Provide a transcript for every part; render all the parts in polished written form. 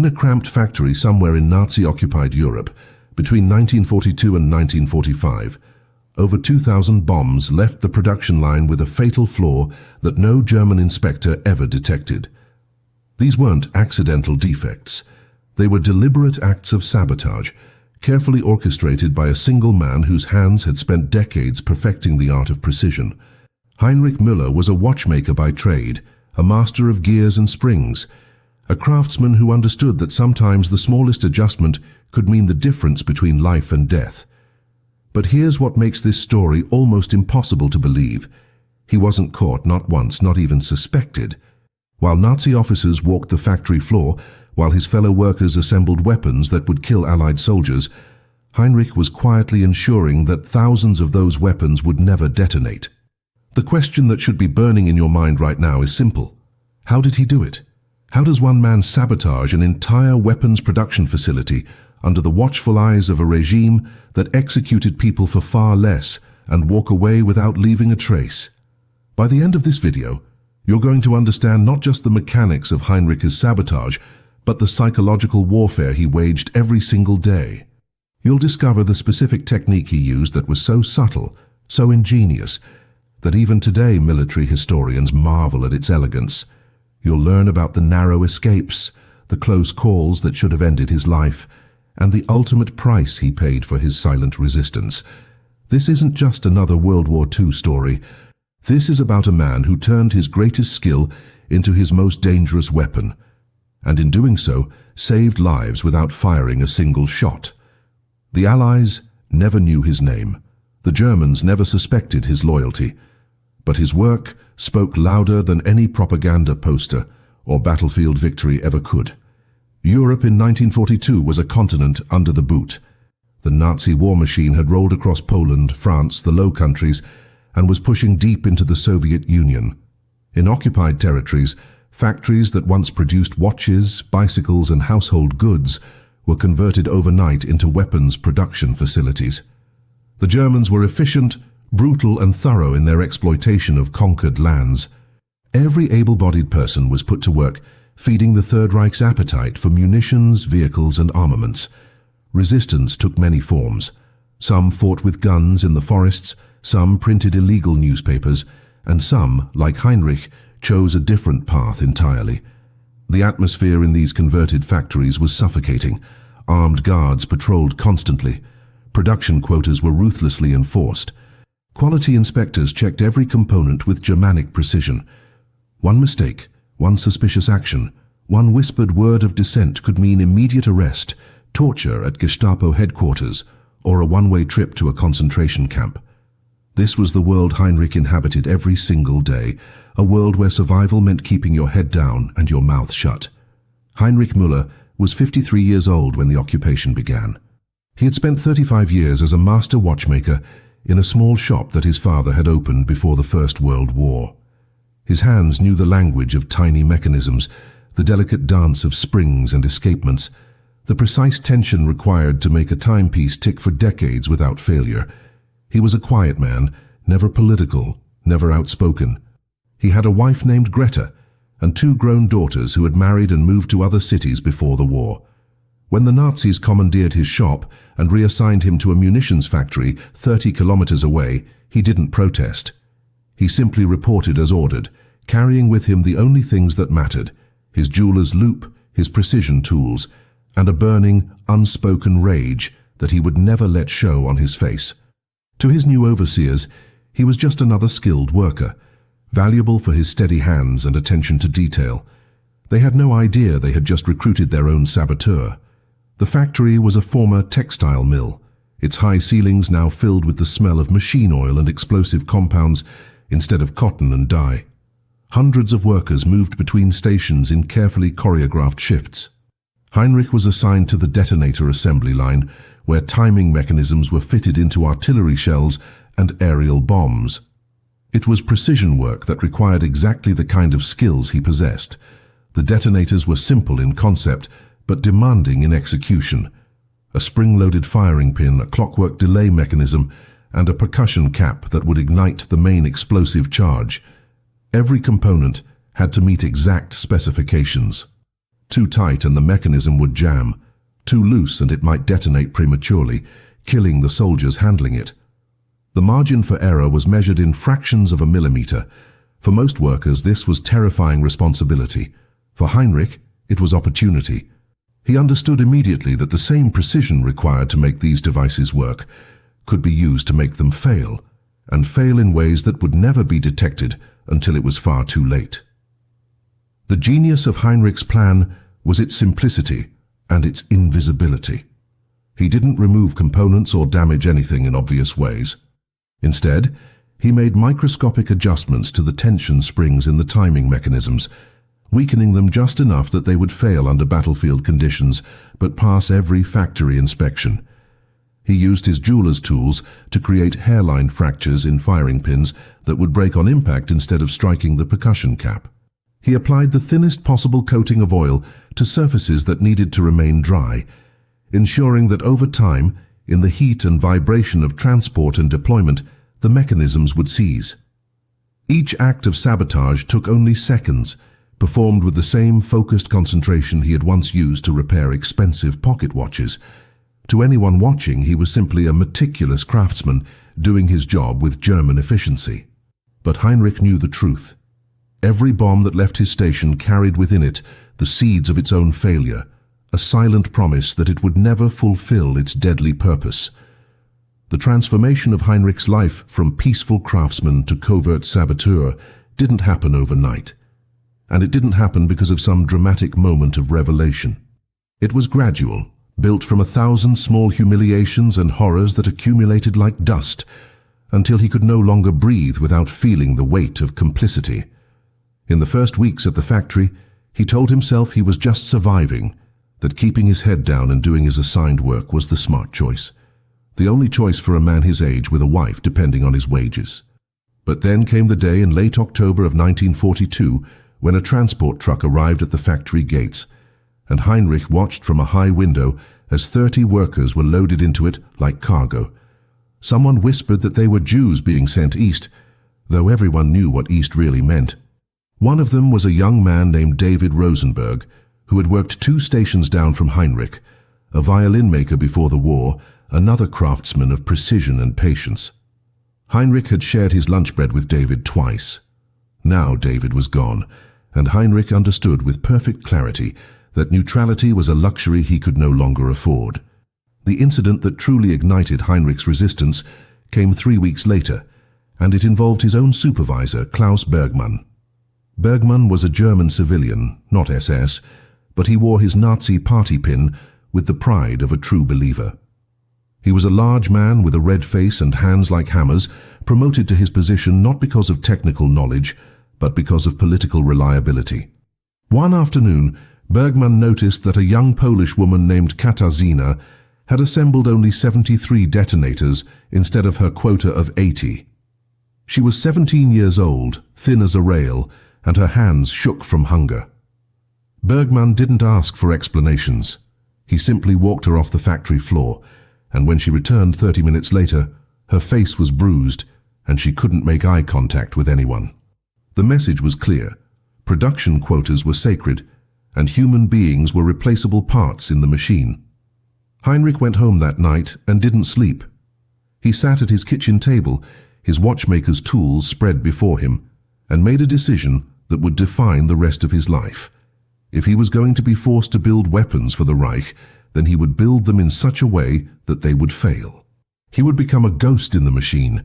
a cramped factory somewhere in Nazi-occupied Europe, between 1942 and 1945, over 2,000 bombs left the production line with a fatal flaw that no German inspector ever detected. These weren't accidental defects. They were deliberate acts of sabotage, carefully orchestrated by a single man whose hands had spent decades perfecting the art of precision. Heinrich Müller was a watchmaker by trade, a master of gears and springs, a craftsman who understood that sometimes the smallest adjustment could mean the difference between life and death. But here's what makes this story almost impossible to believe. He wasn't caught, not once, not even suspected. While Nazi officers walked the factory floor, while his fellow workers assembled weapons that would kill Allied soldiers, Heinrich was quietly ensuring that thousands of those weapons would never detonate. The question that should be burning in your mind right now is simple. How did he do it? How does one man sabotage an entire weapons production facility under the watchful eyes of a regime that executed people for far less and walk away without leaving a trace? By the end of this video, you're going to understand not just the mechanics of Heinrich's sabotage, but the psychological warfare he waged every single day. You'll discover the specific technique he used that was so subtle, so ingenious, that even today military historians marvel at its elegance. You'll learn about the narrow escapes, the close calls that should have ended his life, and the ultimate price he paid for his silent resistance. This isn't just another World War II story. This is about a man who turned his greatest skill into his most dangerous weapon, and in doing so, saved lives without firing a single shot. The Allies never knew his name. The Germans never suspected his loyalty. But his work spoke louder than any propaganda poster or battlefield victory ever could. Europe in 1942 was a continent under the boot. The Nazi war machine had rolled across Poland, France, the Low Countries, and was pushing deep into the Soviet Union. In occupied territories, factories that once produced watches, bicycles, and household goods were converted overnight into weapons production facilities. The Germans were efficient, brutal, and thorough in their exploitation of conquered lands. Every able-bodied person was put to work feeding the Third Reich's appetite for munitions, vehicles, and armaments. Resistance took many forms. Some fought with guns in the forests, some printed illegal newspapers, and some, like Heinrich, chose a different path entirely. The atmosphere in these converted factories was suffocating. Armed guards patrolled constantly. Production quotas were ruthlessly enforced. Quality inspectors checked every component with Germanic precision. One mistake, one suspicious action, one whispered word of dissent could mean immediate arrest, torture at Gestapo headquarters, or a one-way trip to a concentration camp. This was the world Heinrich inhabited every single day, a world where survival meant keeping your head down and your mouth shut. Heinrich Müller was 53 years old when the occupation began. He had spent 35 years as a master watchmaker in a small shop that his father had opened before the First World War. His hands knew the language of tiny mechanisms, the delicate dance of springs and escapements, the precise tension required to make a timepiece tick for decades without failure. He was a quiet man, never political, never outspoken. He had a wife named Greta and 2 grown daughters who had married and moved to other cities before the war. When the Nazis commandeered his shop and reassigned him to a munitions factory 30 kilometers away, he didn't protest. He simply reported as ordered, carrying with him the only things that mattered: his jeweler's loupe, his precision tools, and a burning, unspoken rage that he would never let show on his face. To his new overseers, he was just another skilled worker, valuable for his steady hands and attention to detail. They had no idea they had just recruited their own saboteur. The factory was a former textile mill, its high ceilings now filled with the smell of machine oil and explosive compounds instead of cotton and dye. Hundreds of workers moved between stations in carefully choreographed shifts. Heinrich was assigned to the detonator assembly line, where timing mechanisms were fitted into artillery shells and aerial bombs. It was precision work that required exactly the kind of skills he possessed. The detonators were simple in concept, but demanding in execution. A spring-loaded firing pin, a clockwork delay mechanism, and a percussion cap that would ignite the main explosive charge. Every component had to meet exact specifications. Too tight and the mechanism would jam. Too loose and it might detonate prematurely, killing the soldiers handling it. The margin for error was measured in fractions of a millimeter. For most workers, this was terrifying responsibility. For Heinrich, it was opportunity. He understood immediately that the same precision required to make these devices work could be used to make them fail, and fail in ways that would never be detected until it was far too late. The genius of Heinrich's plan was its simplicity and its invisibility. He didn't remove components or damage anything in obvious ways. Instead, he made microscopic adjustments to the tension springs in the timing mechanisms, weakening them just enough that they would fail under battlefield conditions but pass every factory inspection. He used his jeweler's tools to create hairline fractures in firing pins that would break on impact instead of striking the percussion cap. He applied the thinnest possible coating of oil to surfaces that needed to remain dry, ensuring that over time, in the heat and vibration of transport and deployment, the mechanisms would seize. Each act of sabotage took only seconds, performed with the same focused concentration he had once used to repair expensive pocket watches. To anyone watching, he was simply a meticulous craftsman doing his job with German efficiency. But Heinrich knew the truth. Every bomb that left his station carried within it the seeds of its own failure, a silent promise that it would never fulfill its deadly purpose. The transformation of Heinrich's life from peaceful craftsman to covert saboteur didn't happen overnight. And it didn't happen because of some dramatic moment of revelation. It was gradual, built from 1,000 small humiliations and horrors that accumulated like dust, until he could no longer breathe without feeling the weight of complicity. In the first weeks at the factory, he told himself he was just surviving, that keeping his head down and doing his assigned work was the smart choice. The only choice for a man his age with a wife depending on his wages. But then came the day in late October of 1942 when a transport truck arrived at the factory gates, and Heinrich watched from a high window as 30 workers were loaded into it like cargo. Someone whispered that they were Jews being sent east, though everyone knew what east really meant. One of them was a young man named David Rosenberg, who had worked 2 stations down from Heinrich, a violin maker before the war, another craftsman of precision and patience. Heinrich had shared his lunch bread with David twice. Now David was gone, and Heinrich understood with perfect clarity that neutrality was a luxury he could no longer afford. The incident that truly ignited Heinrich's resistance came 3 weeks later, and it involved his own supervisor, Klaus Bergmann. Bergmann was a German civilian, not SS, but he wore his Nazi party pin with the pride of a true believer. He was a large man with a red face and hands like hammers, promoted to his position not because of technical knowledge, but because of political reliability. One afternoon, Bergmann noticed that a young Polish woman named Katarzyna had assembled only 73 detonators instead of her quota of 80. She was 17 years old, thin as a rail, and her hands shook from hunger. Bergmann didn't ask for explanations. He simply walked her off the factory floor, and when she returned 30 minutes later, her face was bruised and she couldn't make eye contact with anyone. The message was clear. Production quotas were sacred, and human beings were replaceable parts in the machine. Heinrich went home that night and didn't sleep. He sat at his kitchen table, his watchmaker's tools spread before him, and made a decision that would define the rest of his life. If he was going to be forced to build weapons for the Reich, then he would build them in such a way that they would fail. He would become a ghost in the machine,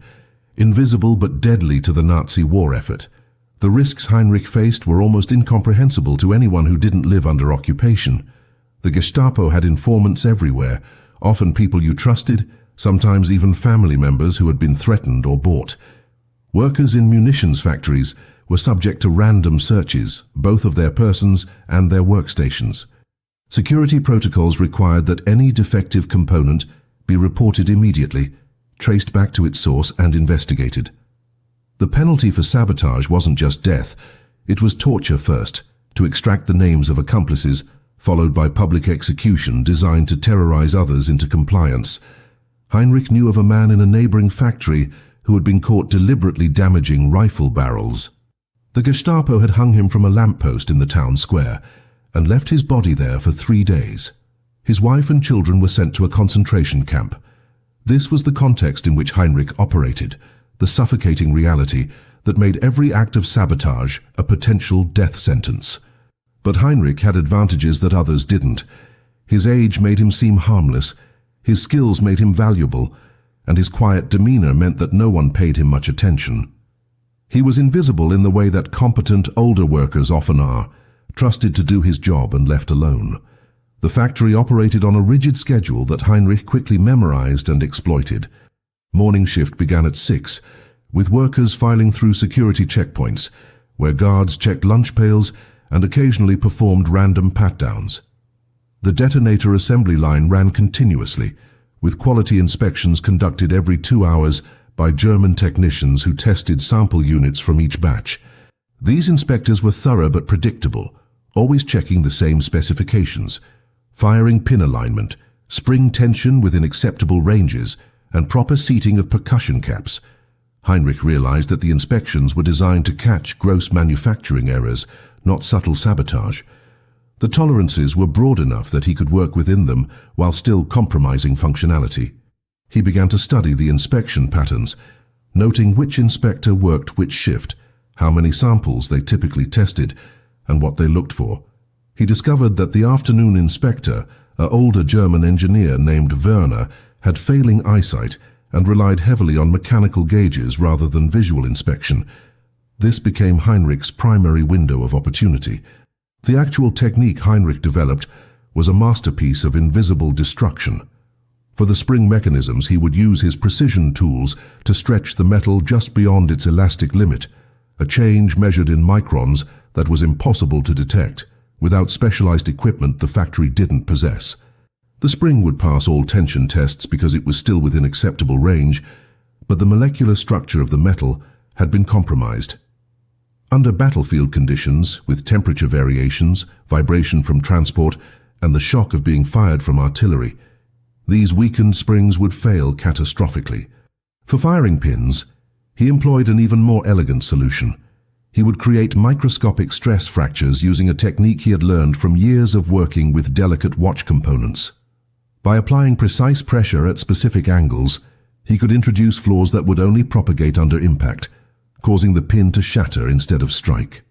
invisible but deadly to the Nazi war effort. The risks Heinrich faced were almost incomprehensible to anyone who didn't live under occupation. The Gestapo had informants everywhere, often people you trusted, sometimes even family members who had been threatened or bought. Workers in munitions factories were subject to random searches, both of their persons and their workstations. Security protocols required that any defective component be reported immediately, traced back to its source and investigated. The penalty for sabotage wasn't just death, it was torture first, to extract the names of accomplices, followed by public execution designed to terrorize others into compliance. Heinrich knew of a man in a neighboring factory who had been caught deliberately damaging rifle barrels. The Gestapo had hung him from a lamppost in the town square, and left his body there for 3 days. His wife and children were sent to a concentration camp. This was the context in which Heinrich operated, the suffocating reality that made every act of sabotage a potential death sentence. But Heinrich had advantages that others didn't. His age made him seem harmless, his skills made him valuable, and his quiet demeanor meant that no one paid him much attention. He was invisible in the way that competent older workers often are, trusted to do his job and left alone. The factory operated on a rigid schedule that Heinrich quickly memorized and exploited. Morning shift began at 6, with workers filing through security checkpoints, where guards checked lunch pails and occasionally performed random pat-downs. The detonator assembly line ran continuously, with quality inspections conducted every 2 hours by German technicians who tested sample units from each batch. These inspectors were thorough but predictable, always checking the same specifications: firing pin alignment, spring tension within acceptable ranges, and proper seating of percussion caps. Heinrich realized that the inspections were designed to catch gross manufacturing errors, not subtle sabotage. The tolerances were broad enough that he could work within them while still compromising functionality. He began to study the inspection patterns, noting which inspector worked which shift, how many samples they typically tested, and what they looked for. He discovered that the afternoon inspector, an older German engineer named Werner, had failing eyesight and relied heavily on mechanical gauges rather than visual inspection. This became Heinrich's primary window of opportunity. The actual technique Heinrich developed was a masterpiece of invisible destruction. For the spring mechanisms, he would use his precision tools to stretch the metal just beyond its elastic limit, a change measured in microns that was impossible to detect without specialized equipment the factory didn't possess. The spring would pass all tension tests because it was still within acceptable range, but the molecular structure of the metal had been compromised. Under battlefield conditions, with temperature variations, vibration from transport, and the shock of being fired from artillery, these weakened springs would fail catastrophically. For firing pins, he employed an even more elegant solution. He would create microscopic stress fractures using a technique he had learned from years of working with delicate watch components. By applying precise pressure at specific angles, he could introduce flaws that would only propagate under impact, causing the pin to shatter instead of strike.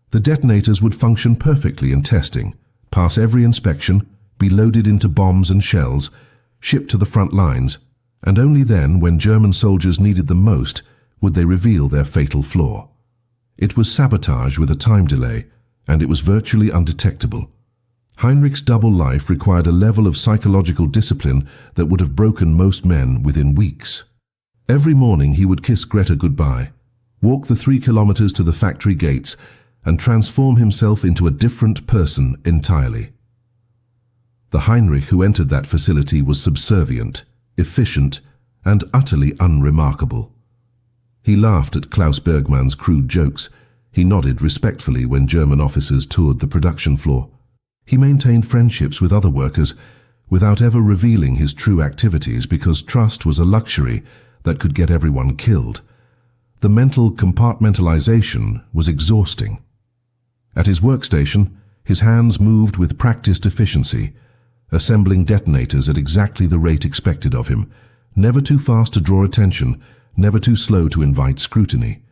The detonators would function perfectly in testing, pass every inspection, be loaded into bombs and shells, shipped to the front lines, and only then, when German soldiers needed them most, would they reveal their fatal flaw. It was sabotage with a time delay, and it was virtually undetectable. Heinrich's double life required a level of psychological discipline that would have broken most men within weeks. Every morning he would kiss Greta goodbye, walk the 3 kilometers to the factory gates, and transform himself into a different person entirely. The Heinrich who entered that facility was subservient, efficient, and utterly unremarkable. He laughed at Klaus Bergmann's crude jokes. He nodded respectfully when German officers toured the production floor. He maintained friendships with other workers without ever revealing his true activities because trust was a luxury that could get everyone killed. The mental compartmentalization was exhausting. At his workstation, his hands moved with practiced efficiency, assembling detonators at exactly the rate expected of him, never too fast to draw attention, never too slow to invite scrutiny.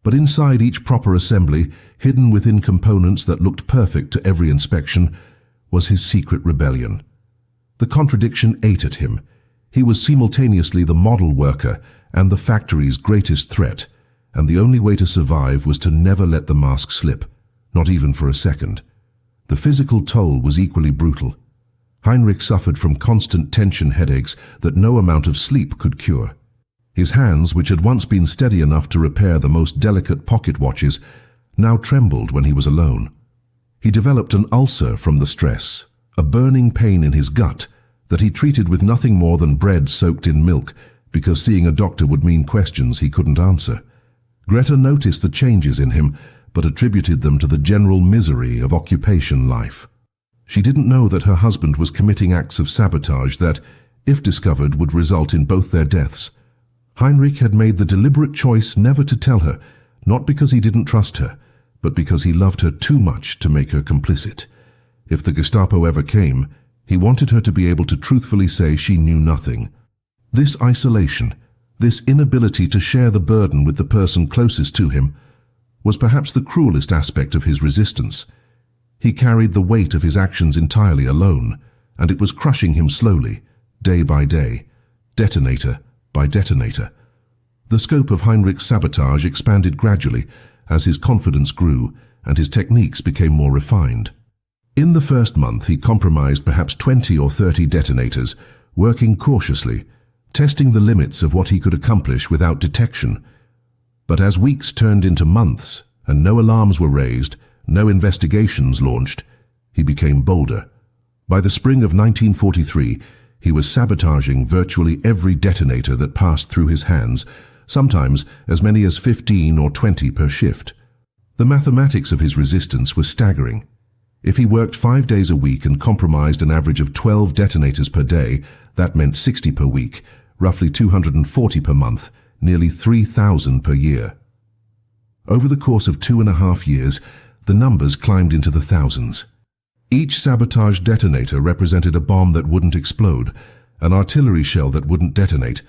But inside each proper assembly, hidden within components that looked perfect to every inspection, was his secret rebellion. The contradiction ate at him. He was simultaneously the model worker and the factory's greatest threat, and the only way to survive was to never let the mask slip, not even for a second. The physical toll was equally brutal. Heinrich suffered from constant tension headaches that no amount of sleep could cure. His hands, which had once been steady enough to repair the most delicate pocket watches, now trembled when he was alone. He developed an ulcer from the stress, a burning pain in his gut that he treated with nothing more than bread soaked in milk, because seeing a doctor would mean questions he couldn't answer. Greta noticed the changes in him, but attributed them to the general misery of occupation life. She didn't know that her husband was committing acts of sabotage that, if discovered, would result in both their deaths. Heinrich had made the deliberate choice never to tell her, not because he didn't trust her, but because he loved her too much to make her complicit. If the Gestapo ever came, he wanted her to be able to truthfully say she knew nothing. This isolation, this inability to share the burden with the person closest to him, was perhaps the cruelest aspect of his resistance. He carried the weight of his actions entirely alone, and it was crushing him slowly, day by day, detonator by detonator. The scope of Heinrich's sabotage expanded gradually as his confidence grew and his techniques became more refined. In the first month, he compromised perhaps 20 or 30 detonators, working cautiously, testing the limits of what he could accomplish without detection. But as weeks turned into months and no alarms were raised, no investigations launched, he became bolder. By the spring of 1943, he was sabotaging virtually every detonator that passed through his hands, sometimes as many as 15 or 20 per shift. The mathematics of his resistance was staggering. If he worked 5 days a week and compromised an average of 12 detonators per day, that meant 60 per week, roughly 240 per month, nearly 3,000 per year. Over the course of 2.5 years, the numbers climbed into the thousands. Each sabotage detonator represented a bomb that wouldn't explode, an artillery shell that wouldn't detonate,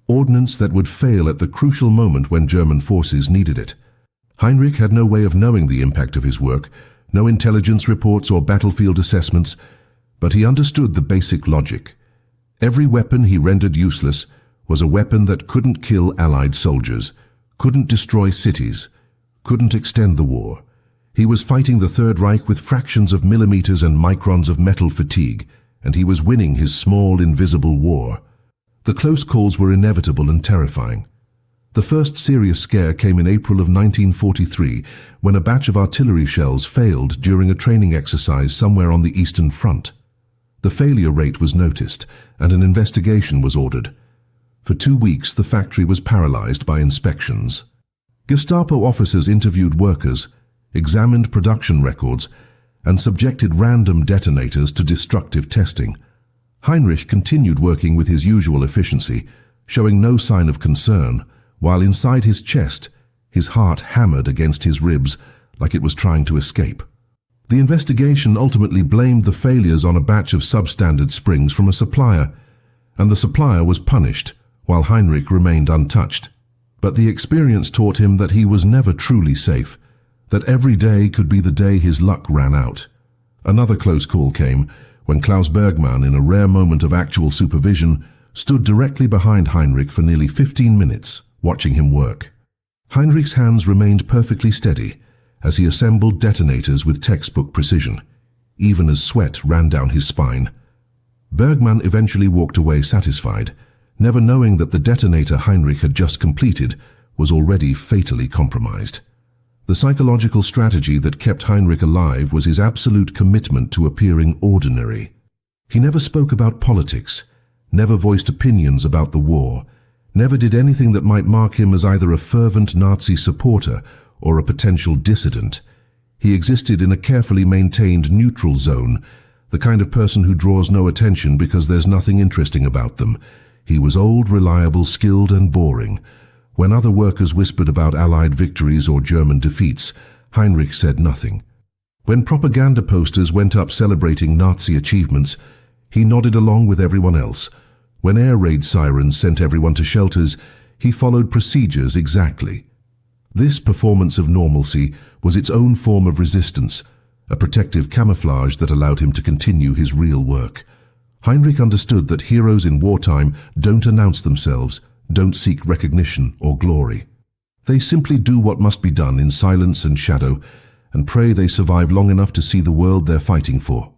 ordnance that would fail at the crucial moment when German forces needed it. Heinrich had no way of knowing the impact of his work, no intelligence reports or battlefield assessments, but he understood the basic logic. Every weapon he rendered useless was a weapon that couldn't kill Allied soldiers, couldn't destroy cities, couldn't extend the war. He was fighting the Third Reich with fractions of millimeters and microns of metal fatigue, and he was winning his small, invisible war. The close calls were inevitable and terrifying. The first serious scare came in April of 1943, when a batch of artillery shells failed during a training exercise somewhere on the Eastern Front. The failure rate was noticed, and an investigation was ordered. For 2 weeks, the factory was paralyzed by inspections. Gestapo officers interviewed workers, examined production records, and subjected random detonators to destructive testing. Heinrich continued working with his usual efficiency, showing no sign of concern, while inside his chest, his heart hammered against his ribs like it was trying to escape. The investigation ultimately blamed the failures on a batch of substandard springs from a supplier, and the supplier was punished, while Heinrich remained untouched. But the experience taught him that he was never truly safe, that every day could be the day his luck ran out. Another close call came when Klaus Bergmann, in a rare moment of actual supervision, stood directly behind Heinrich for nearly 15 minutes, watching him work. Heinrich's hands remained perfectly steady as he assembled detonators with textbook precision, even as sweat ran down his spine. Bergmann eventually walked away satisfied, never knowing that the detonator Heinrich had just completed was already fatally compromised. The psychological strategy that kept Heinrich alive was his absolute commitment to appearing ordinary. He never spoke about politics, never voiced opinions about the war, never did anything that might mark him as either a fervent Nazi supporter or a potential dissident. He existed in a carefully maintained neutral zone, the kind of person who draws no attention because there's nothing interesting about them. He was old, reliable, skilled, and boring. When other workers whispered about Allied victories or German defeats, Heinrich said nothing. When propaganda posters went up celebrating Nazi achievements, he nodded along with everyone else. When air raid sirens sent everyone to shelters, he followed procedures exactly. This performance of normalcy was its own form of resistance, a protective camouflage that allowed him to continue his real work. Heinrich understood that heroes in wartime don't announce themselves, don't seek recognition or glory. They simply do what must be done in silence and shadow, and pray they survive long enough to see the world they're fighting for.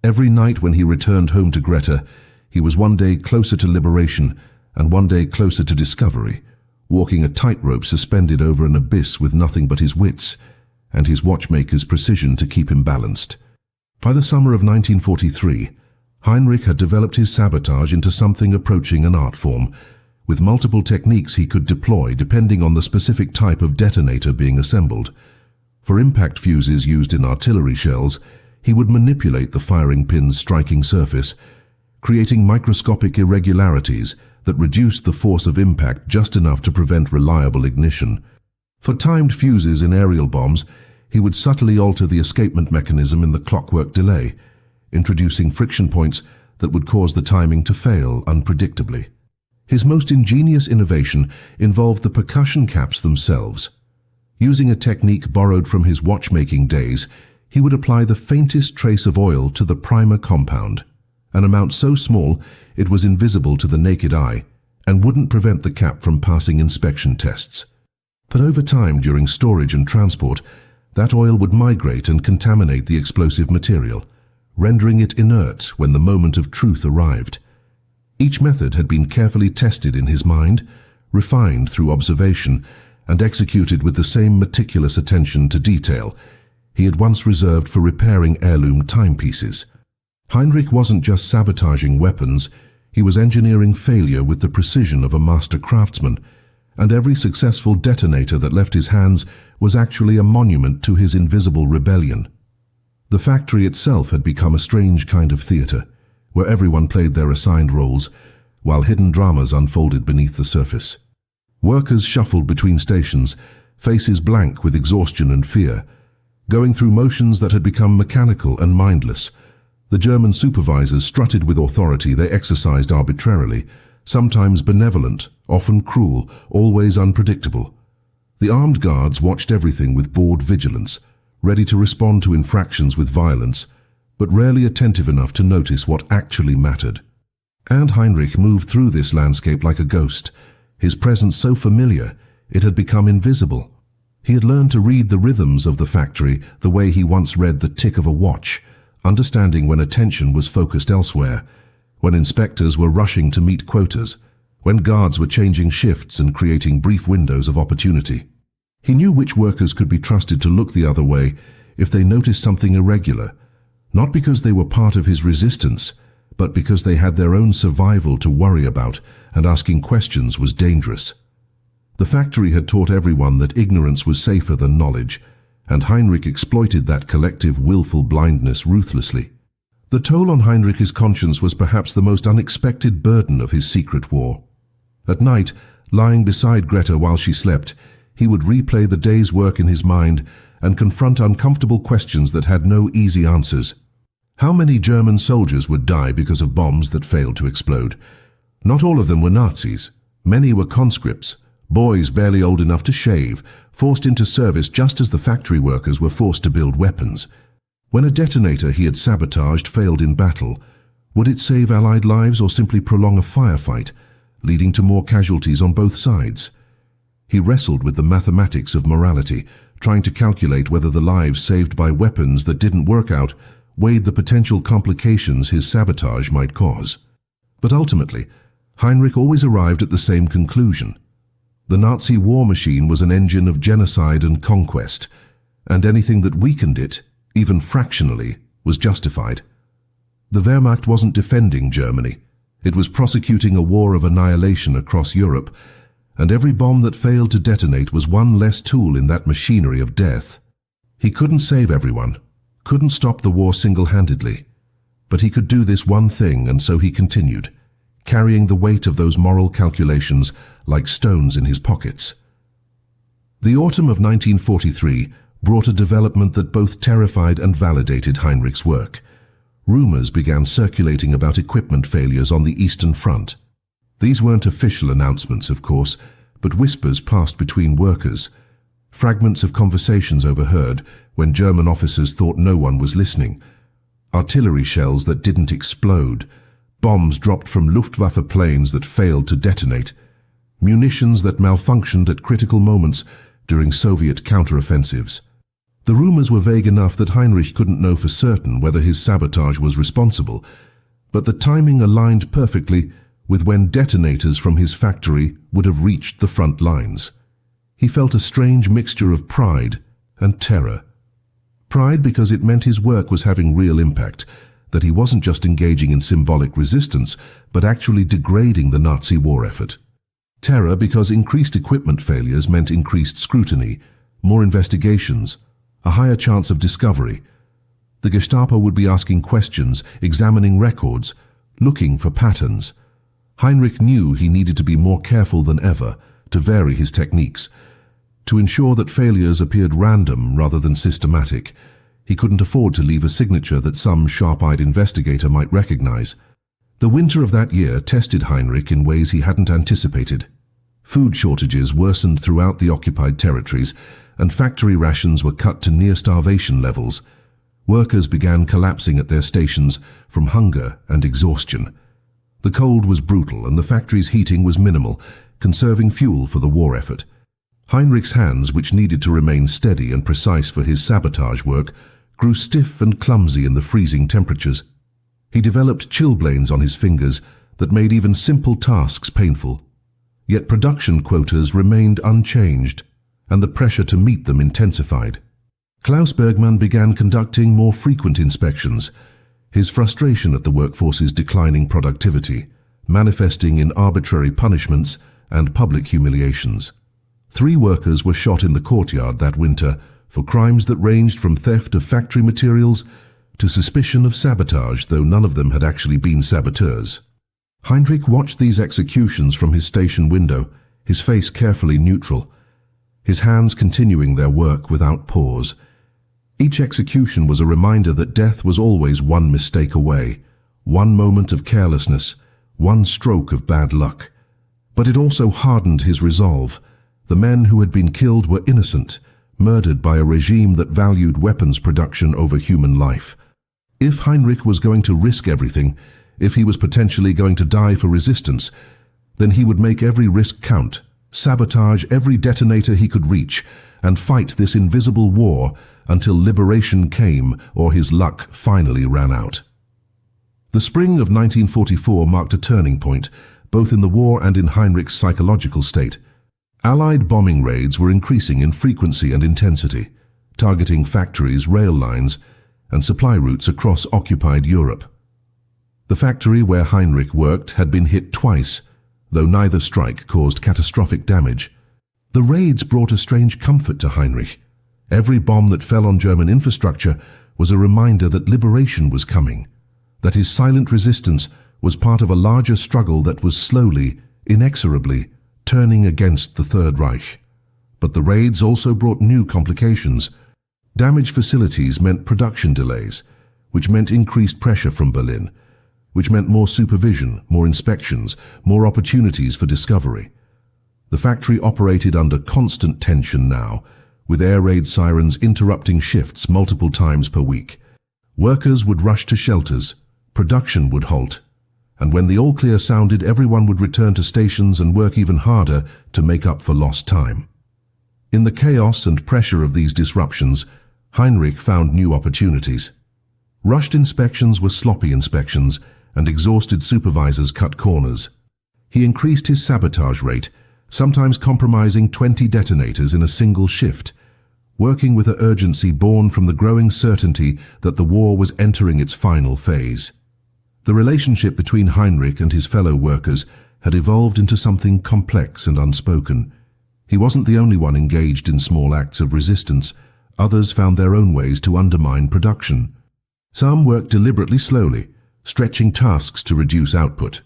Every night when he returned home to Greta, he was one day closer to liberation and one day closer to discovery, walking a tightrope suspended over an abyss with nothing but his wits and his watchmaker's precision to keep him balanced. By the summer of 1943, Heinrich had developed his sabotage into something approaching an art form, with multiple techniques he could deploy depending on the specific type of detonator being assembled. For impact fuses used in artillery shells, he would manipulate the firing pin's striking surface, creating microscopic irregularities that reduced the force of impact just enough to prevent reliable ignition. For timed fuses in aerial bombs, he would subtly alter the escapement mechanism in the clockwork delay, introducing friction points that would cause the timing to fail unpredictably. His most ingenious innovation involved the percussion caps themselves. Using a technique borrowed from his watchmaking days, he would apply the faintest trace of oil to the primer compound, an amount so small it was invisible to the naked eye and wouldn't prevent the cap from passing inspection tests. But over time, during storage and transport, that oil would migrate and contaminate the explosive material, rendering it inert when the moment of truth arrived. Each method had been carefully tested in his mind, refined through observation, and executed with the same meticulous attention to detail he had once reserved for repairing heirloom timepieces. Heinrich wasn't just sabotaging weapons, he was engineering failure with the precision of a master craftsman, and every successful detonator that left his hands was actually a monument to his invisible rebellion. The factory itself had become a strange kind of theater, where everyone played their assigned roles, while hidden dramas unfolded beneath the surface. Workers shuffled between stations, faces blank with exhaustion and fear, going through motions that had become mechanical and mindless. The German supervisors strutted with authority they exercised arbitrarily, sometimes benevolent, often cruel, always unpredictable. The armed guards watched everything with bored vigilance, ready to respond to infractions with violence, but rarely attentive enough to notice what actually mattered. And Heinrich moved through this landscape like a ghost, his presence so familiar it had become invisible. He had learned to read the rhythms of the factory the way he once read the tick of a watch, understanding when attention was focused elsewhere, when inspectors were rushing to meet quotas, when guards were changing shifts and creating brief windows of opportunity. He knew which workers could be trusted to look the other way if they noticed something irregular, not because they were part of his resistance, but because they had their own survival to worry about, and asking questions was dangerous. The factory had taught everyone that ignorance was safer than knowledge, and Heinrich exploited that collective willful blindness ruthlessly. The toll on Heinrich's conscience was perhaps the most unexpected burden of his secret war. At night, lying beside Greta while she slept, he would replay the day's work in his mind and confront uncomfortable questions that had no easy answers. How many German soldiers would die because of bombs that failed to explode? Not all of them were Nazis. Many were conscripts, boys barely old enough to shave, forced into service just as the factory workers were forced to build weapons. When a detonator he had sabotaged failed in battle, would it save Allied lives or simply prolong a firefight, leading to more casualties on both sides? He wrestled with the mathematics of morality, trying to calculate whether the lives saved by weapons that didn't work out weighed the potential complications his sabotage might cause. But ultimately, Heinrich always arrived at the same conclusion. The Nazi war machine was an engine of genocide and conquest, and anything that weakened it, even fractionally, was justified. The Wehrmacht wasn't defending Germany. It was prosecuting a war of annihilation across Europe, and every bomb that failed to detonate was one less tool in that machinery of death. He couldn't save everyone, couldn't stop the war single-handedly, but he could do this one thing, and so he continued, carrying the weight of those moral calculations like stones in his pockets. The autumn of 1943 brought a development that both terrified and validated Heinrich's work. Rumors began circulating about equipment failures on the Eastern Front. These weren't official announcements, of course, but whispers passed between workers, fragments of conversations overheard when German officers thought no one was listening, artillery shells that didn't explode, bombs dropped from Luftwaffe planes that failed to detonate, munitions that malfunctioned at critical moments during Soviet counteroffensives. The rumors were vague enough that Heinrich couldn't know for certain whether his sabotage was responsible, but the timing aligned perfectly with when detonators from his factory would have reached the front lines. He felt a strange mixture of pride and terror. Pride because it meant his work was having real impact, that he wasn't just engaging in symbolic resistance, but actually degrading the Nazi war effort. Terror because increased equipment failures meant increased scrutiny, more investigations, a higher chance of discovery. The Gestapo would be asking questions, examining records, looking for patterns. Heinrich knew he needed to be more careful than ever, to vary his techniques. To ensure that failures appeared random rather than systematic, he couldn't afford to leave a signature that some sharp-eyed investigator might recognize. The winter of that year tested Heinrich in ways he hadn't anticipated. Food shortages worsened throughout the occupied territories, and factory rations were cut to near-starvation levels. Workers began collapsing at their stations from hunger and exhaustion. The cold was brutal and the factory's heating was minimal, conserving fuel for the war effort. Heinrich's hands, which needed to remain steady and precise for his sabotage work, grew stiff and clumsy in the freezing temperatures. He developed chilblains on his fingers that made even simple tasks painful. Yet production quotas remained unchanged, and the pressure to meet them intensified. Klaus Bergmann began conducting more frequent inspections, his frustration at the workforce's declining productivity, manifesting in arbitrary punishments and public humiliations. 3 workers were shot in the courtyard that winter for crimes that ranged from theft of factory materials to suspicion of sabotage, though none of them had actually been saboteurs. Heinrich watched these executions from his station window, his face carefully neutral, his hands continuing their work without pause. Each execution was a reminder that death was always one mistake away, one moment of carelessness, one stroke of bad luck. But it also hardened his resolve. The men who had been killed were innocent, murdered by a regime that valued weapons production over human life. If Heinrich was going to risk everything, if he was potentially going to die for resistance, then he would make every risk count, sabotage every detonator he could reach, and fight this invisible war until liberation came or his luck finally ran out. The spring of 1944 marked a turning point, both in the war and in Heinrich's psychological state. Allied bombing raids were increasing in frequency and intensity, targeting factories, rail lines, and supply routes across occupied Europe. The factory where Heinrich worked had been hit twice, though neither strike caused catastrophic damage. The raids brought a strange comfort to Heinrich. Every bomb that fell on German infrastructure was a reminder that liberation was coming, that his silent resistance was part of a larger struggle that was slowly, inexorably, turning against the Third Reich. But the raids also brought new complications. Damaged facilities meant production delays, which meant increased pressure from Berlin, which meant more supervision, more inspections, more opportunities for discovery. The factory operated under constant tension now, with air raid sirens interrupting shifts multiple times per week. Workers would rush to shelters, production would halt, and when the all-clear sounded, everyone would return to stations and work even harder to make up for lost time. In the chaos and pressure of these disruptions, Heinrich found new opportunities. Rushed inspections were sloppy inspections, and exhausted supervisors cut corners. He increased his sabotage rate, sometimes compromising 20 detonators in a single shift, working with an urgency born from the growing certainty that the war was entering its final phase. The relationship between Heinrich and his fellow workers had evolved into something complex and unspoken. He wasn't the only one engaged in small acts of resistance. Others found their own ways to undermine production. Some worked deliberately slowly, stretching tasks to reduce output.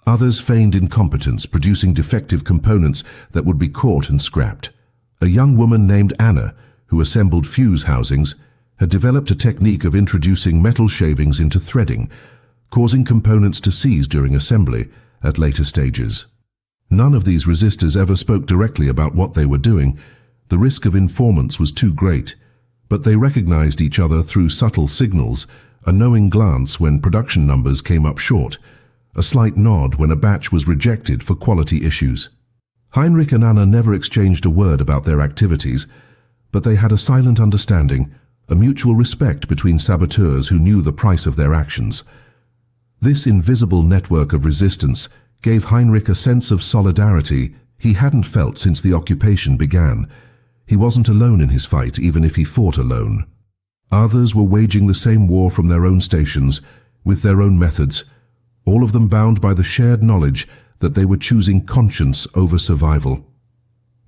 Others feigned incompetence, producing defective components that would be caught and scrapped. A young woman named Anna, who assembled fuse housings, had developed a technique of introducing metal shavings into threading, causing components to seize during assembly at later stages. None of these resistors ever spoke directly about what they were doing. The risk of informants was too great, but they recognized each other through subtle signals, a knowing glance when production numbers came up short, a slight nod when a batch was rejected for quality issues. Heinrich and Anna never exchanged a word about their activities, but they had a silent understanding, a mutual respect between saboteurs who knew the price of their actions. This invisible network of resistance gave Heinrich a sense of solidarity he hadn't felt since the occupation began. He wasn't alone in his fight, even if he fought alone. Others were waging the same war from their own stations, with their own methods, all of them bound by the shared knowledge that they were choosing conscience over survival.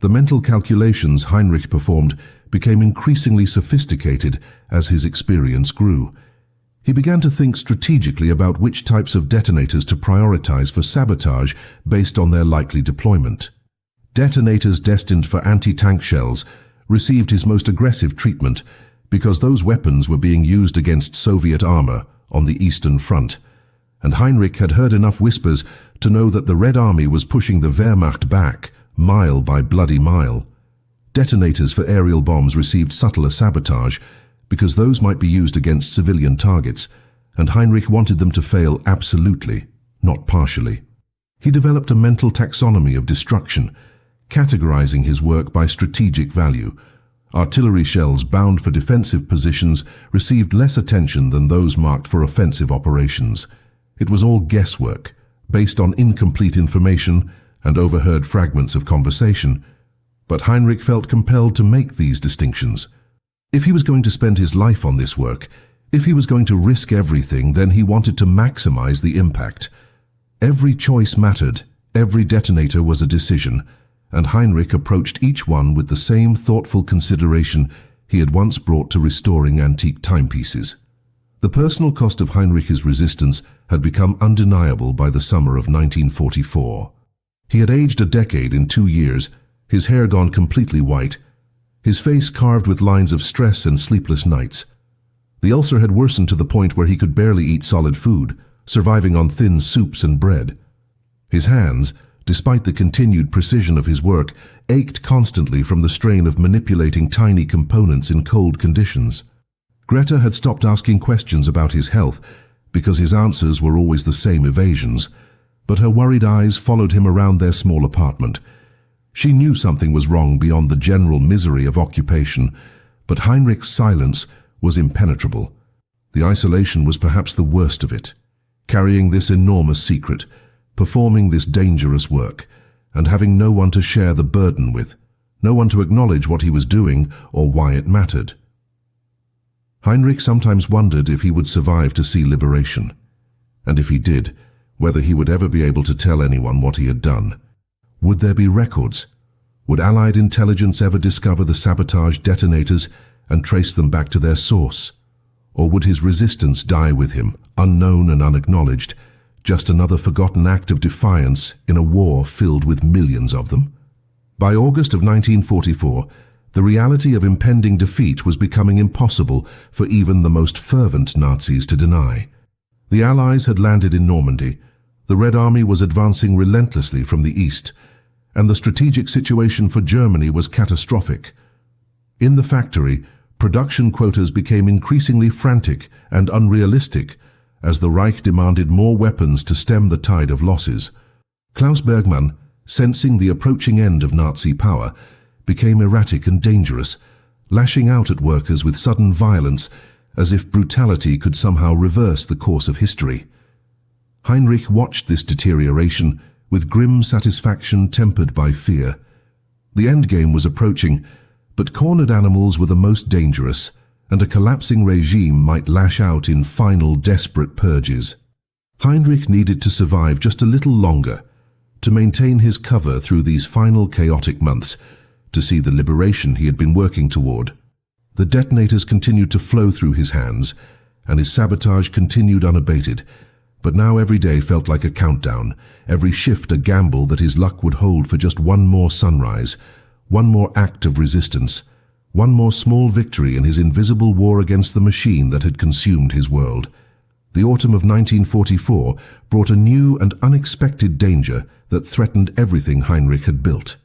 The mental calculations Heinrich performed became increasingly sophisticated as his experience grew. He began to think strategically about which types of detonators to prioritize for sabotage based on their likely deployment. Detonators destined for anti-tank shells received his most aggressive treatment because those weapons were being used against Soviet armor on the Eastern Front, and Heinrich had heard enough whispers to know that the Red Army was pushing the Wehrmacht back, mile by bloody mile. Detonators for aerial bombs received subtler sabotage because those might be used against civilian targets, and Heinrich wanted them to fail absolutely, not partially. He developed a mental taxonomy of destruction, categorizing his work by strategic value. Artillery shells bound for defensive positions received less attention than those marked for offensive operations. It was all guesswork, based on incomplete information and overheard fragments of conversation, but Heinrich felt compelled to make these distinctions. If he was going to spend his life on this work, if he was going to risk everything, then he wanted to maximize the impact. Every choice mattered, every detonator was a decision, and Heinrich approached each one with the same thoughtful consideration he had once brought to restoring antique timepieces. The personal cost of Heinrich's resistance had become undeniable by the summer of 1944. He had aged a decade in 2 years, his hair gone completely white, his face carved with lines of stress and sleepless nights. The ulcer had worsened to the point where he could barely eat solid food, surviving on thin soups and bread. His hands, despite the continued precision of his work, ached constantly from the strain of manipulating tiny components in cold conditions. Greta had stopped asking questions about his health because his answers were always the same evasions, but her worried eyes followed him around their small apartment. She knew something was wrong beyond the general misery of occupation, but Heinrich's silence was impenetrable. The isolation was perhaps the worst of it. Carrying this enormous secret, performing this dangerous work, and having no one to share the burden with, no one to acknowledge what he was doing or why it mattered. Heinrich sometimes wondered if he would survive to see liberation, and if he did, whether he would ever be able to tell anyone what he had done. Would there be records? Would Allied intelligence ever discover the sabotage detonators and trace them back to their source? Or would his resistance die with him, unknown and unacknowledged, just another forgotten act of defiance in a war filled with millions of them? By August of 1944, the reality of impending defeat was becoming impossible for even the most fervent Nazis to deny. The Allies had landed in Normandy, the Red Army was advancing relentlessly from the east, and the strategic situation for Germany was catastrophic. In the factory, production quotas became increasingly frantic and unrealistic as the Reich demanded more weapons to stem the tide of losses. Klaus Bergmann, sensing the approaching end of Nazi power, became erratic and dangerous, lashing out at workers with sudden violence as if brutality could somehow reverse the course of history. Heinrich watched this deterioration with grim satisfaction tempered by fear. The endgame was approaching, but cornered animals were the most dangerous, and a collapsing regime might lash out in final desperate purges. Heinrich needed to survive just a little longer, to maintain his cover through these final chaotic months, to see the liberation he had been working toward. The detonators continued to flow through his hands, and his sabotage continued unabated, but now every day felt like a countdown, every shift a gamble that his luck would hold for just one more sunrise, one more act of resistance, one more small victory in his invisible war against the machine that had consumed his world. The autumn of 1944 brought a new and unexpected danger that threatened everything Heinrich had built.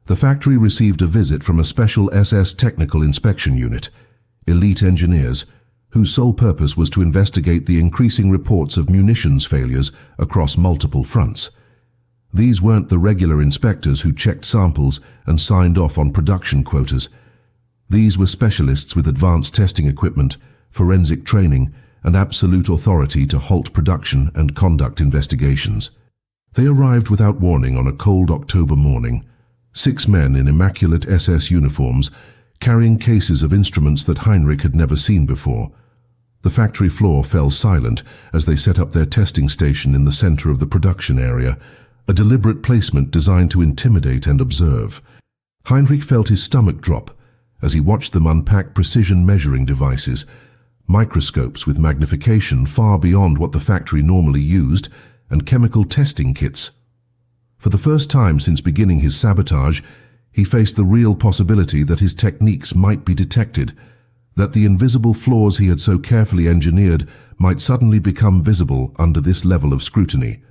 The factory received a visit from a special SS technical inspection unit, elite engineers, whose sole purpose was to investigate the increasing reports of munitions failures across multiple fronts. These weren't the regular inspectors who checked samples and signed off on production quotas. These were specialists with advanced testing equipment, forensic training, and absolute authority to halt production and conduct investigations. They arrived without warning on a cold October morning, 6 men in immaculate SS uniforms, carrying cases of instruments that Heinrich had never seen before. The factory floor fell silent as they set up their testing station in the center of the production area, a deliberate placement designed to intimidate and observe. Heinrich felt his stomach drop as he watched them unpack precision measuring devices, microscopes with magnification far beyond what the factory normally used, and chemical testing kits. For the first time since beginning his sabotage, he faced the real possibility that his techniques might be detected, that the invisible flaws he had so carefully engineered might suddenly become visible under this level of scrutiny.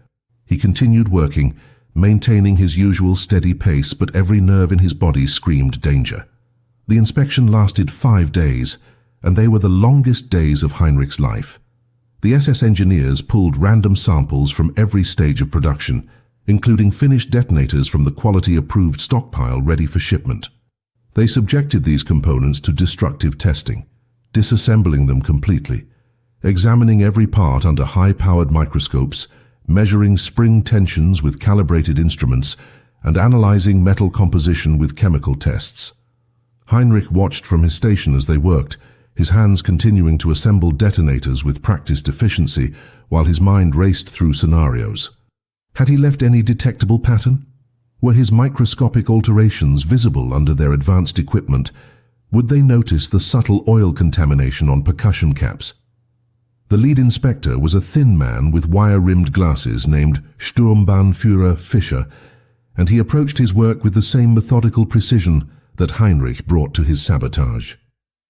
He continued working, maintaining his usual steady pace, but every nerve in his body screamed danger. The inspection lasted 5 days, and they were the longest days of Heinrich's life. The SS engineers pulled random samples from every stage of production, including finished detonators from the quality-approved stockpile ready for shipment. They subjected these components to destructive testing, disassembling them completely, examining every part under high-powered microscopes, measuring spring tensions with calibrated instruments, and analyzing metal composition with chemical tests. Heinrich watched from his station as they worked, his hands continuing to assemble detonators with practiced efficiency while his mind raced through scenarios. Had he left any detectable pattern? Were his microscopic alterations visible under their advanced equipment? Would they notice the subtle oil contamination on percussion caps? The lead inspector was a thin man with wire-rimmed glasses named Sturmbannführer Fischer, and he approached his work with the same methodical precision that Heinrich brought to his sabotage.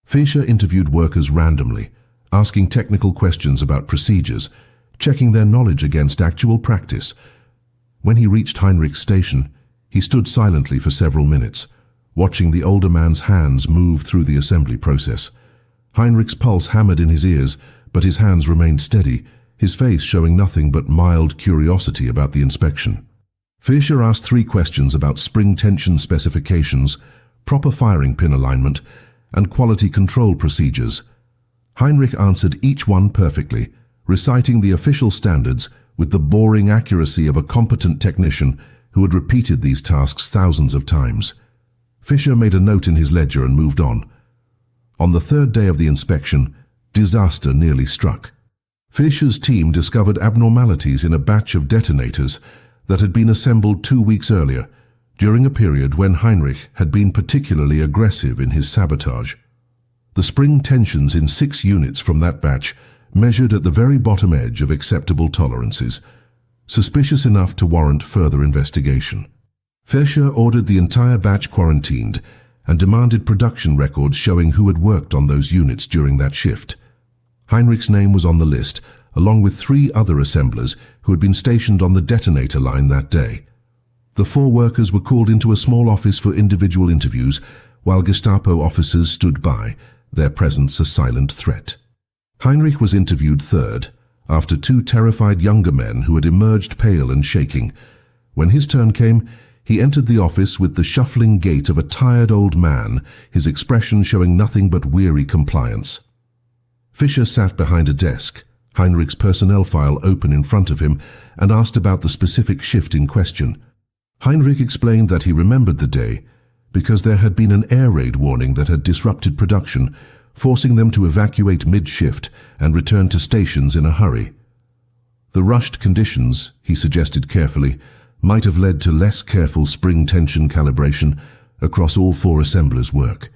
Fischer interviewed workers randomly, asking technical questions about procedures, checking their knowledge against actual practice. When he reached Heinrich's station, he stood silently for several minutes, watching the older man's hands move through the assembly process. Heinrich's pulse hammered in his ears, but his hands remained steady, his face showing nothing but mild curiosity about the inspection. Fischer asked 3 questions about spring tension specifications, proper firing pin alignment, and quality control procedures. Heinrich answered each one perfectly, reciting the official standards with the boring accuracy of a competent technician who had repeated these tasks thousands of times. Fischer made a note in his ledger and moved on. On the 3rd day of the inspection, disaster nearly struck. Fischer's team discovered abnormalities in a batch of detonators that had been assembled 2 weeks earlier, during a period when Heinrich had been particularly aggressive in his sabotage. The spring tensions in 6 units from that batch measured at the very bottom edge of acceptable tolerances, suspicious enough to warrant further investigation. Fischer ordered the entire batch quarantined and demanded production records showing who had worked on those units during that shift. Heinrich's name was on the list, along with 3 other assemblers who had been stationed on the detonator line that day. The 4 workers were called into a small office for individual interviews, while Gestapo officers stood by, their presence a silent threat. Heinrich was interviewed third, after 2 terrified younger men who had emerged pale and shaking. When his turn came, he entered the office with the shuffling gait of a tired old man, his expression showing nothing but weary compliance. Fischer sat behind a desk, Heinrich's personnel file open in front of him, and asked about the specific shift in question. Heinrich explained that he remembered the day because there had been an air raid warning that had disrupted production, forcing them to evacuate mid-shift and return to stations in a hurry. The rushed conditions, he suggested carefully, might have led to less careful spring tension calibration across all 4 assemblers' work.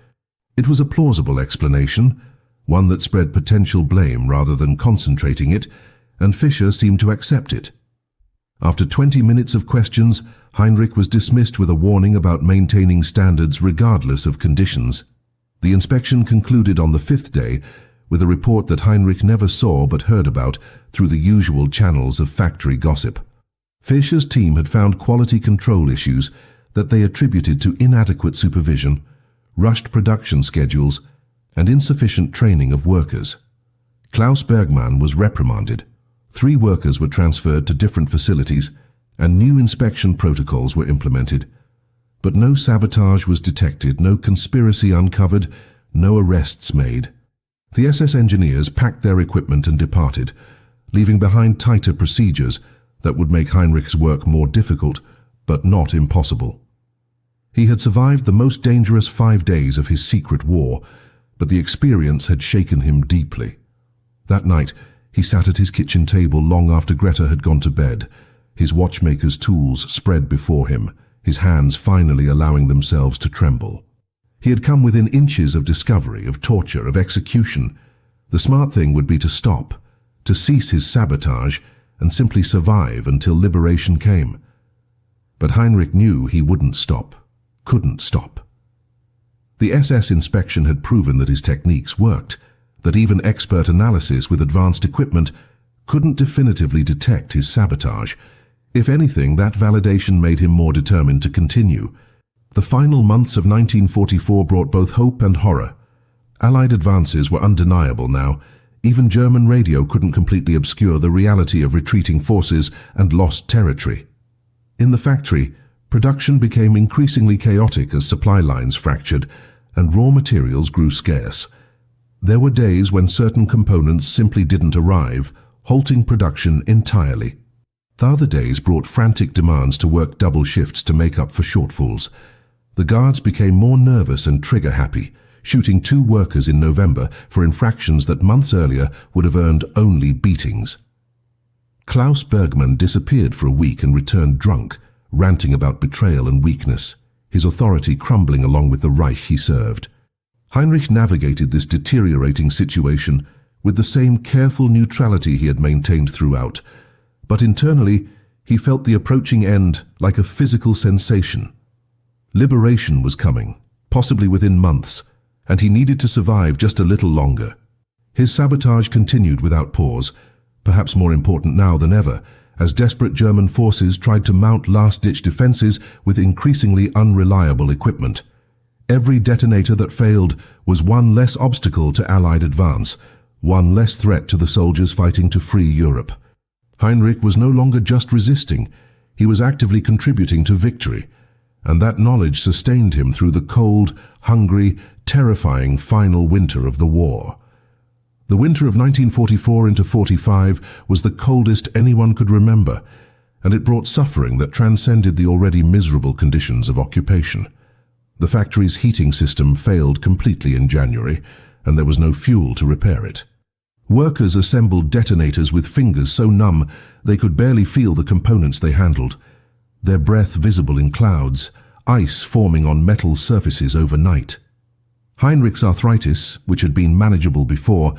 It was a plausible explanation, one that spread potential blame rather than concentrating it, and Fischer seemed to accept it. After 20 minutes of questions, Heinrich was dismissed with a warning about maintaining standards regardless of conditions. The inspection concluded on the 5th day with a report that Heinrich never saw but heard about through the usual channels of factory gossip. Fischer's team had found quality control issues that they attributed to inadequate supervision, rushed production schedules, and insufficient training of workers. Klaus Bergmann was reprimanded. 3 workers were transferred to different facilities, and new inspection protocols were implemented. But no sabotage was detected, no conspiracy uncovered, no arrests made. The SS engineers packed their equipment and departed, leaving behind tighter procedures that would make Heinrich's work more difficult, but not impossible. He had survived the most dangerous 5 days of his secret war, but the experience had shaken him deeply. That night, he sat at his kitchen table long after Greta had gone to bed, his watchmaker's tools spread before him, his hands finally allowing themselves to tremble. He had come within inches of discovery, of torture, of execution. The smart thing would be to stop, to cease his sabotage, and simply survive until liberation came. But Heinrich knew he wouldn't stop, couldn't stop. The SS inspection had proven that his techniques worked, that even expert analysis with advanced equipment couldn't definitively detect his sabotage. If anything, that validation made him more determined to continue. The final months of 1944 brought both hope and horror. Allied advances were undeniable now. Even German radio couldn't completely obscure the reality of retreating forces and lost territory. In the factory, production became increasingly chaotic as supply lines fractured and raw materials grew scarce. There were days when certain components simply didn't arrive, halting production entirely. The other days brought frantic demands to work double shifts to make up for shortfalls. The guards became more nervous and trigger-happy, shooting 2 workers in November for infractions that months earlier would have earned only beatings. Klaus Bergmann disappeared for a week and returned drunk, ranting about betrayal and weakness, his authority crumbling along with the Reich he served. Heinrich navigated this deteriorating situation with the same careful neutrality he had maintained throughout, but internally he felt the approaching end like a physical sensation. Liberation was coming, possibly within months, and he needed to survive just a little longer. His sabotage continued without pause, perhaps more important now than ever, as desperate German forces tried to mount last-ditch defenses with increasingly unreliable equipment. Every detonator that failed was one less obstacle to Allied advance, one less threat to the soldiers fighting to free Europe. Heinrich was no longer just resisting, he was actively contributing to victory, and that knowledge sustained him through the cold, hungry, terrifying final winter of the war. The winter of 1944 into 45 was the coldest anyone could remember, and it brought suffering that transcended the already miserable conditions of occupation. The factory's heating system failed completely in January, and there was no fuel to repair it. Workers assembled detonators with fingers so numb they could barely feel the components they handled, their breath visible in clouds, ice forming on metal surfaces overnight. Heinrich's arthritis, which had been manageable before,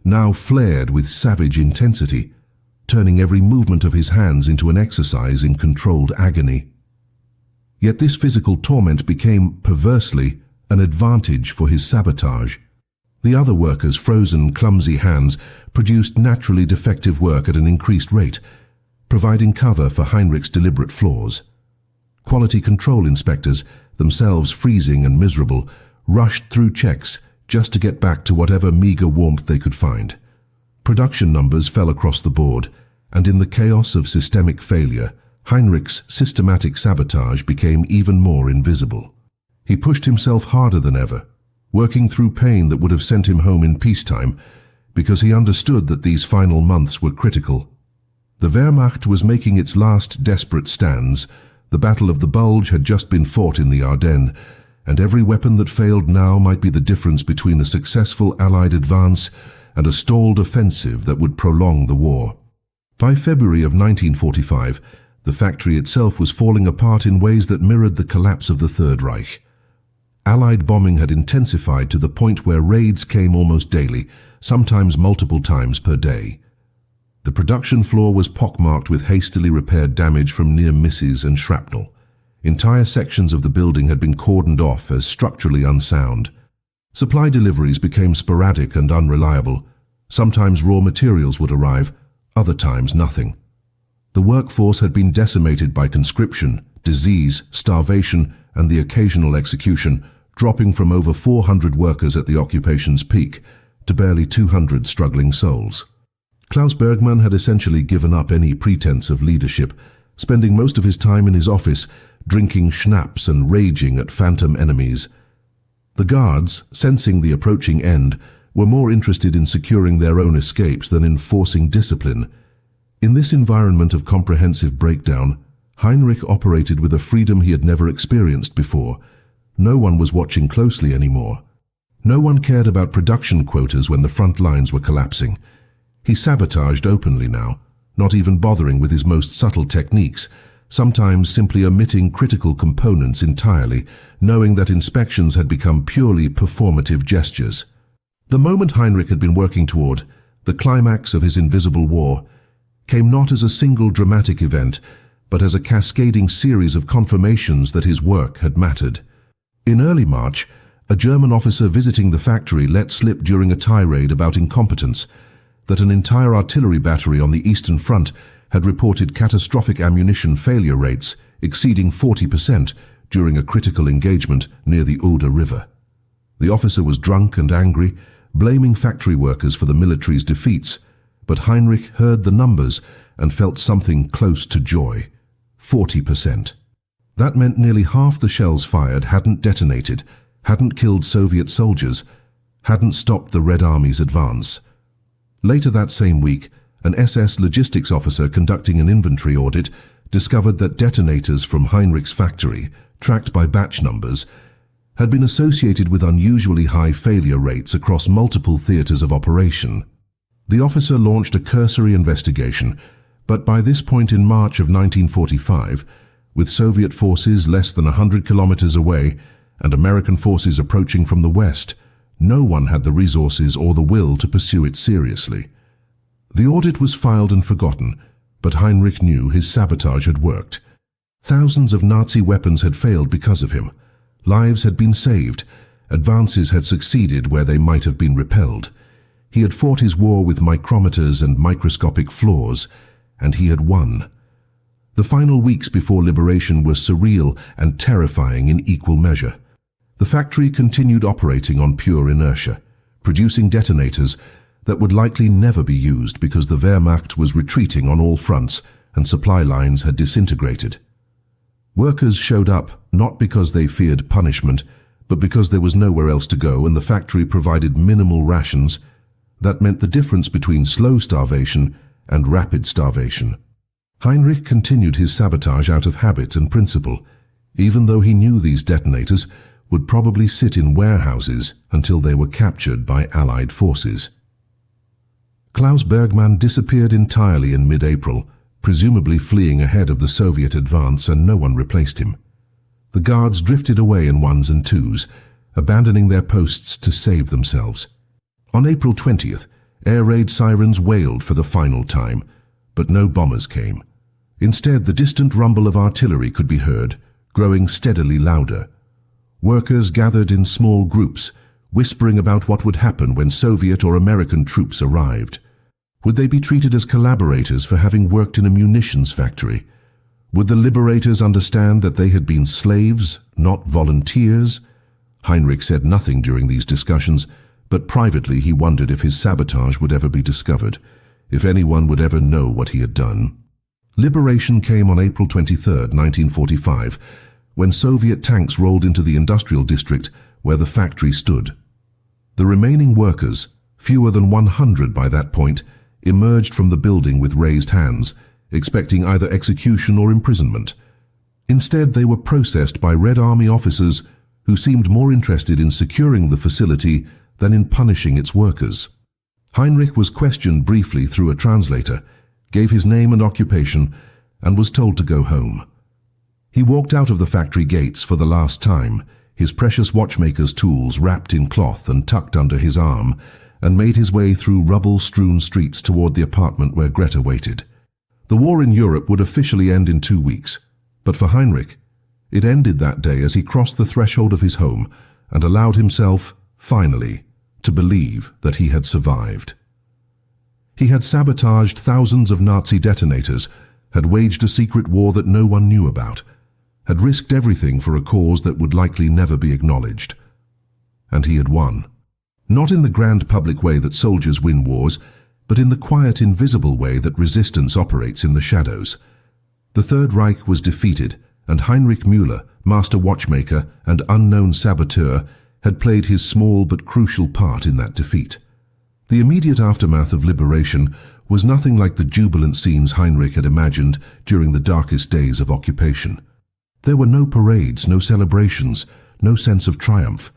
now flared with savage intensity, turning every movement of his hands into an exercise in controlled agony. Yet this physical torment became, perversely, an advantage for his sabotage. The other workers' frozen, clumsy hands produced naturally defective work at an increased rate, providing cover for Heinrich's deliberate flaws. Quality control inspectors, themselves freezing and miserable, rushed through checks just to get back to whatever meager warmth they could find. Production numbers fell across the board, and in the chaos of systemic failure, Heinrich's systematic sabotage became even more invisible. He pushed himself harder than ever, working through pain that would have sent him home in peacetime, because he understood that these final months were critical. The Wehrmacht was making its last desperate stands. The Battle of the Bulge had just been fought in the Ardennes, and every weapon that failed now might be the difference between a successful Allied advance and a stalled offensive that would prolong the war. By February of 1945, the factory itself was falling apart in ways that mirrored the collapse of the Third Reich. Allied bombing had intensified to the point where raids came almost daily, sometimes multiple times per day. The production floor was pockmarked with hastily repaired damage from near misses and shrapnel. Entire sections of the building had been cordoned off as structurally unsound. Supply deliveries became sporadic and unreliable. Sometimes raw materials would arrive, other times nothing. The workforce had been decimated by conscription, disease, starvation, and the occasional execution, dropping from over 400 workers at the occupation's peak to barely 200 struggling souls. Klaus Bergmann had essentially given up any pretense of leadership, spending most of his time in his office drinking schnapps and raging at phantom enemies. The guards, sensing the approaching end, were more interested in securing their own escapes than in forcing discipline. In this environment of comprehensive breakdown, Heinrich operated with a freedom he had never experienced before. No one was watching closely anymore. No one cared about production quotas when the front lines were collapsing. He sabotaged openly now, not even bothering with his most subtle techniques, sometimes simply omitting critical components entirely, knowing that inspections had become purely performative gestures. The moment Heinrich had been working toward, the climax of his invisible war, came not as a single dramatic event, but as a cascading series of confirmations that his work had mattered. In early March, a German officer visiting the factory let slip during a tirade about incompetence that an entire artillery battery on the Eastern Front had reported catastrophic ammunition failure rates exceeding 40% during a critical engagement near the Oder River. The officer was drunk and angry, blaming factory workers for the military's defeats, but Heinrich heard the numbers and felt something close to joy. 40%. That meant nearly half the shells fired hadn't detonated, hadn't killed Soviet soldiers, hadn't stopped the Red Army's advance. Later that same week, an SS logistics officer conducting an inventory audit discovered that detonators from Heinrich's factory, tracked by batch numbers, had been associated with unusually high failure rates across multiple theaters of operation. The officer launched a cursory investigation, but by this point in March of 1945, with Soviet forces less than 100 kilometers away and American forces approaching from the west, no one had the resources or the will to pursue it seriously. The audit was filed and forgotten, but Heinrich knew his sabotage had worked. Thousands of Nazi weapons had failed because of him. Lives had been saved. Advances had succeeded where they might have been repelled. He had fought his war with micrometers and microscopic flaws, and he had won. The final weeks before liberation were surreal and terrifying in equal measure. The factory continued operating on pure inertia, producing detonators that would likely never be used because the Wehrmacht was retreating on all fronts and supply lines had disintegrated. Workers showed up not because they feared punishment, but because there was nowhere else to go and the factory provided minimal rations. That meant the difference between slow starvation and rapid starvation. Heinrich continued his sabotage out of habit and principle, even though he knew these detonators would probably sit in warehouses until they were captured by Allied forces. Klaus Bergmann disappeared entirely in mid-April, presumably fleeing ahead of the Soviet advance, and no one replaced him. The guards drifted away in ones and twos, abandoning their posts to save themselves. On April 20th, air raid sirens wailed for the final time, but no bombers came. Instead, the distant rumble of artillery could be heard, growing steadily louder. Workers gathered in small groups, whispering about what would happen when Soviet or American troops arrived. Would they be treated as collaborators for having worked in a munitions factory? Would the liberators understand that they had been slaves, not volunteers? Heinrich said nothing during these discussions, but privately he wondered if his sabotage would ever be discovered, if anyone would ever know what he had done. Liberation came on April 23, 1945, when Soviet tanks rolled into the industrial district where the factory stood. The remaining workers, fewer than 100 by that point, emerged from the building with raised hands, expecting either execution or imprisonment. Instead, they were processed by Red Army officers who seemed more interested in securing the facility than in punishing its workers. Heinrich was questioned briefly through a translator, gave his name and occupation, and was told to go home. He walked out of the factory gates for the last time, his precious watchmaker's tools wrapped in cloth and tucked under his arm, and made his way through rubble-strewn streets toward the apartment where Greta waited. The war in Europe would officially end in 2 weeks, but for Heinrich, it ended that day as he crossed the threshold of his home and allowed himself, finally, to believe that he had survived. He had sabotaged thousands of Nazi detonators, had waged a secret war that no one knew about, had risked everything for a cause that would likely never be acknowledged. And he had won. Not in the grand public way that soldiers win wars, but in the quiet, invisible way that resistance operates in the shadows. The Third Reich was defeated, and Heinrich Müller, master watchmaker and unknown saboteur, had played his small but crucial part in that defeat. The immediate aftermath of liberation was nothing like the jubilant scenes Heinrich had imagined during the darkest days of occupation. There were no parades, no celebrations, no sense of triumph.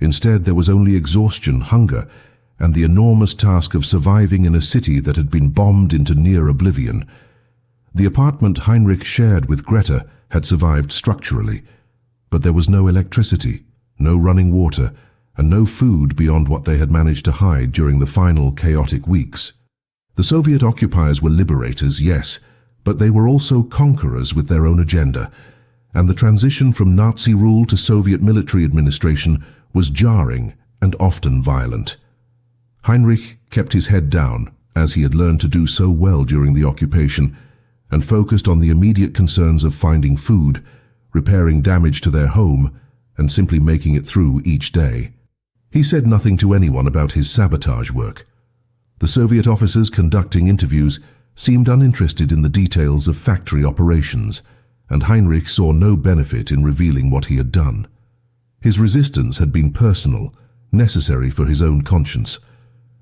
Instead, there was only exhaustion, hunger, and the enormous task of surviving in a city that had been bombed into near oblivion. The apartment Heinrich shared with Greta had survived structurally, but there was no electricity, no running water, and no food beyond what they had managed to hide during the final chaotic weeks. The Soviet occupiers were liberators, yes, But they were also conquerors with their own agenda, and the transition from Nazi rule to Soviet military administration was jarring and often violent. Heinrich kept his head down, as he had learned to do so well during the occupation, and focused on the immediate concerns of finding food, repairing damage to their home, and simply making it through each day. He said nothing to anyone about his sabotage work. The Soviet officers conducting interviews seemed uninterested in the details of factory operations, and Heinrich saw no benefit in revealing what he had done. His resistance had been personal, necessary for his own conscience,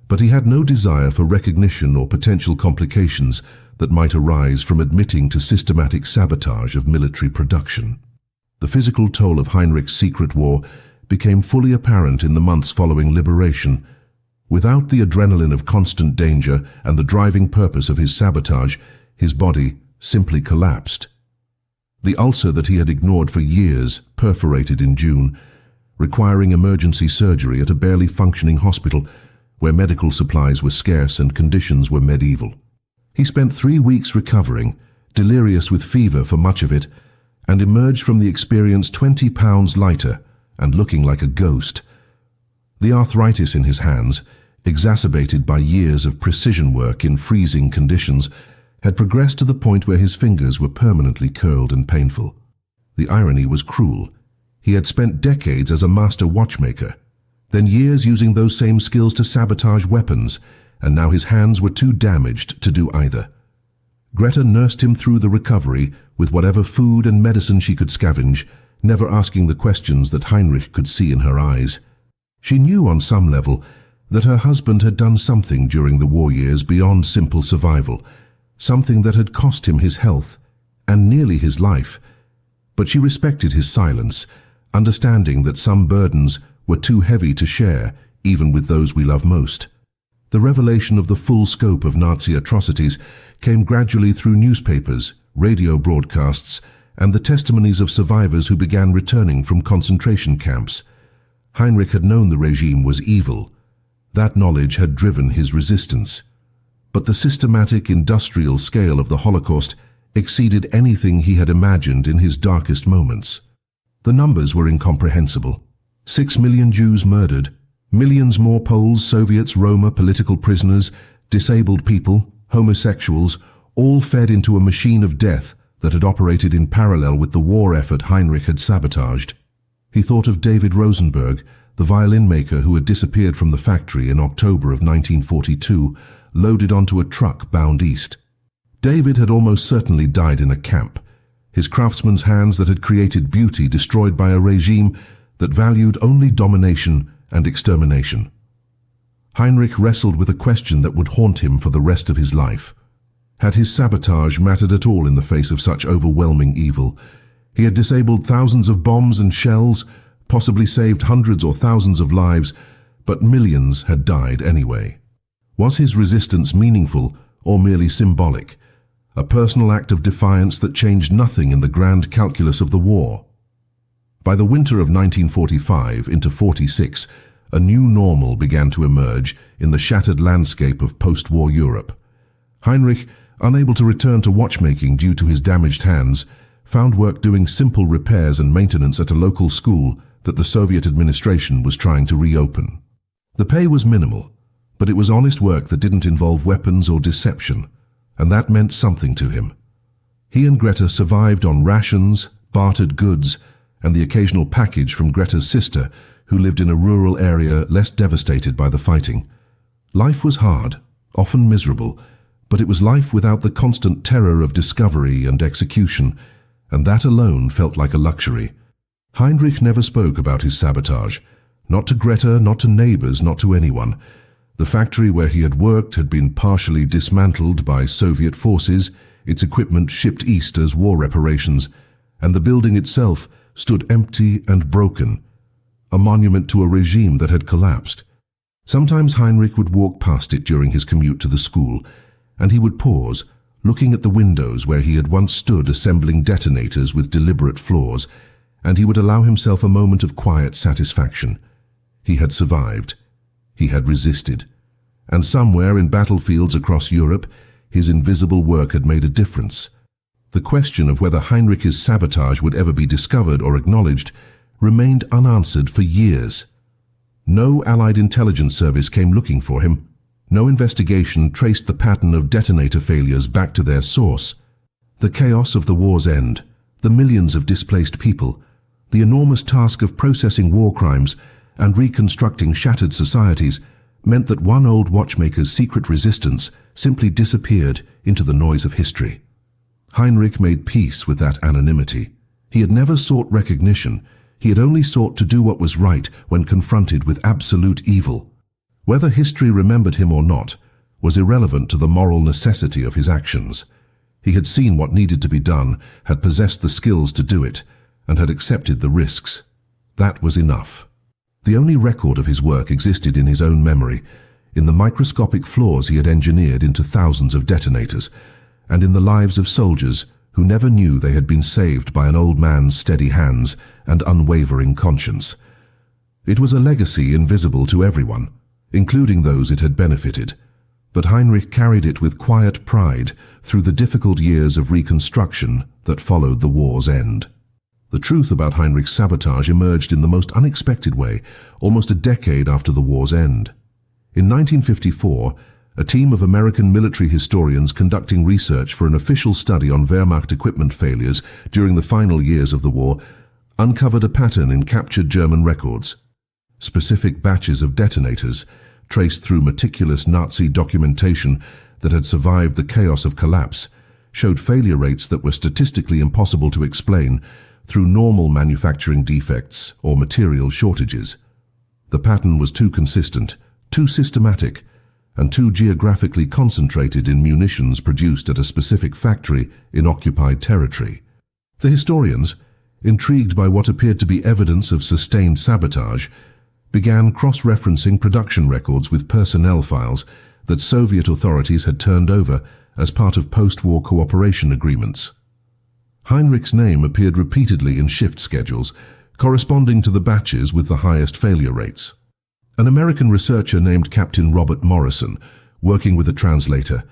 but he had no desire for recognition or potential complications that might arise from admitting to systematic sabotage of military production. The physical toll of Heinrich's secret war became fully apparent in the months following liberation. Without the adrenaline of constant danger and the driving purpose of his sabotage, his body simply collapsed. The ulcer that he had ignored for years perforated in June, requiring emergency surgery at a barely functioning hospital where medical supplies were scarce and conditions were medieval. He spent 3 weeks recovering, delirious with fever for much of it, and emerged from the experience 20 pounds lighter and looking like a ghost. The arthritis in his hands, exacerbated by years of precision work in freezing conditions, had progressed to the point where his fingers were permanently curled and painful. The irony was cruel. He had spent decades as a master watchmaker, then years using those same skills to sabotage weapons, and now his hands were too damaged to do either. Greta nursed him through the recovery with whatever food and medicine she could scavenge, never asking the questions that Heinrich could see in her eyes. She knew on some level that her husband had done something during the war years beyond simple survival, something that had cost him his health and nearly his life. But she respected his silence, understanding that some burdens were too heavy to share, even with those we love most. The revelation of the full scope of Nazi atrocities came gradually through newspapers, radio broadcasts, and the testimonies of survivors who began returning from concentration camps. Heinrich had known the regime was evil. That knowledge had driven his resistance. But the systematic industrial scale of the Holocaust exceeded anything he had imagined in his darkest moments. The numbers were incomprehensible. 6 million Jews murdered, millions more Poles, Soviets, Roma, political prisoners, disabled people, homosexuals, all fed into a machine of death that had operated in parallel with the war effort Heinrich had sabotaged. He thought of David Rosenberg, the violin maker who had disappeared from the factory in October of 1942, loaded onto a truck bound east. David had almost certainly died in a camp, his craftsman's hands that had created beauty destroyed by a regime that valued only domination and extermination. Heinrich wrestled with a question that would haunt him for the rest of his life. Had his sabotage mattered at all in the face of such overwhelming evil? He had disabled thousands of bombs and shells, possibly saved hundreds or thousands of lives, but millions had died anyway. Was his resistance meaningful or merely symbolic? A personal act of defiance that changed nothing in the grand calculus of the war? By the winter of 1945 into 46, a new normal began to emerge in the shattered landscape of post-war Europe. Heinrich, unable to return to watchmaking due to his damaged hands, found work doing simple repairs and maintenance at a local school that the Soviet administration was trying to reopen. The pay was minimal, but it was honest work that didn't involve weapons or deception, and that meant something to him. He and Greta survived on rations, bartered goods, and the occasional package from Greta's sister, who lived in a rural area less devastated by the fighting. Life was hard, often miserable, but it was life without the constant terror of discovery and execution, and that alone felt like a luxury. Heinrich never spoke about his sabotage, not to Greta, not to neighbors, not to anyone. The factory where he had worked had been partially dismantled by Soviet forces, its equipment shipped east as war reparations, and the building itself stood empty and broken, a monument to a regime that had collapsed. Sometimes Heinrich would walk past it during his commute to the school, and he would pause, looking at the windows where he had once stood assembling detonators with deliberate flaws, and he would allow himself a moment of quiet satisfaction. He had survived. He had resisted. And somewhere in battlefields across Europe, his invisible work had made a difference. The question of whether Heinrich's sabotage would ever be discovered or acknowledged remained unanswered for years. No Allied intelligence service came looking for him. No investigation traced the pattern of detonator failures back to their source. The chaos of the war's end, the millions of displaced people, the enormous task of processing war crimes and reconstructing shattered societies meant that one old watchmaker's secret resistance simply disappeared into the noise of history. Heinrich made peace with that anonymity. He had never sought recognition. He had only sought to do what was right when confronted with absolute evil. Whether history remembered him or not was irrelevant to the moral necessity of his actions. He had seen what needed to be done, had possessed the skills to do it, and had accepted the risks. That was enough. The only record of his work existed in his own memory, in the microscopic flaws he had engineered into thousands of detonators, and in the lives of soldiers who never knew they had been saved by an old man's steady hands and unwavering conscience. It was a legacy invisible to everyone, including those it had benefited, but Heinrich carried it with quiet pride through the difficult years of reconstruction that followed the war's end. The truth about Heinrich's sabotage emerged in the most unexpected way, almost a decade after the war's end. In 1954, a team of American military historians conducting research for an official study on Wehrmacht equipment failures during the final years of the war uncovered a pattern in captured German records. Specific batches of detonators, traced through meticulous Nazi documentation that had survived the chaos of collapse, showed failure rates that were statistically impossible to explain through normal manufacturing defects or material shortages. The pattern was too consistent, too systematic, and too geographically concentrated in munitions produced at a specific factory in occupied territory. The historians, intrigued by what appeared to be evidence of sustained sabotage, began cross-referencing production records with personnel files that Soviet authorities had turned over as part of post-war cooperation agreements. Heinrich's name appeared repeatedly in shift schedules, corresponding to the batches with the highest failure rates. An American researcher named Captain Robert Morrison, working with a translator,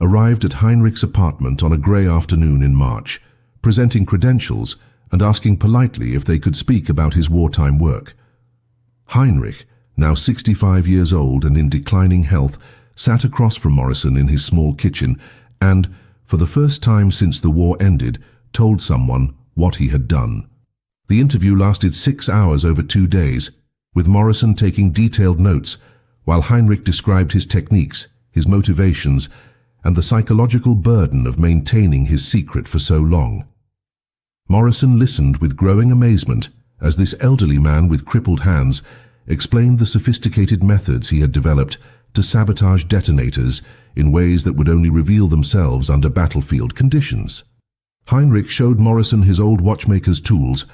arrived at Heinrich's apartment on a grey afternoon in March, presenting credentials and asking politely if they could speak about his wartime work. Heinrich, now 65 years old and in declining health, sat across from Morrison in his small kitchen and, for the first time since the war ended, told someone what he had done. The interview lasted 6 hours over 2 days, with Morrison taking detailed notes, while Heinrich described his techniques, his motivations, and the psychological burden of maintaining his secret for so long. Morrison listened with growing amazement as this elderly man with crippled hands explained the sophisticated methods he had developed to sabotage detonators in ways that would only reveal themselves under battlefield conditions. Heinrich showed Morrison his old watchmaker's tools,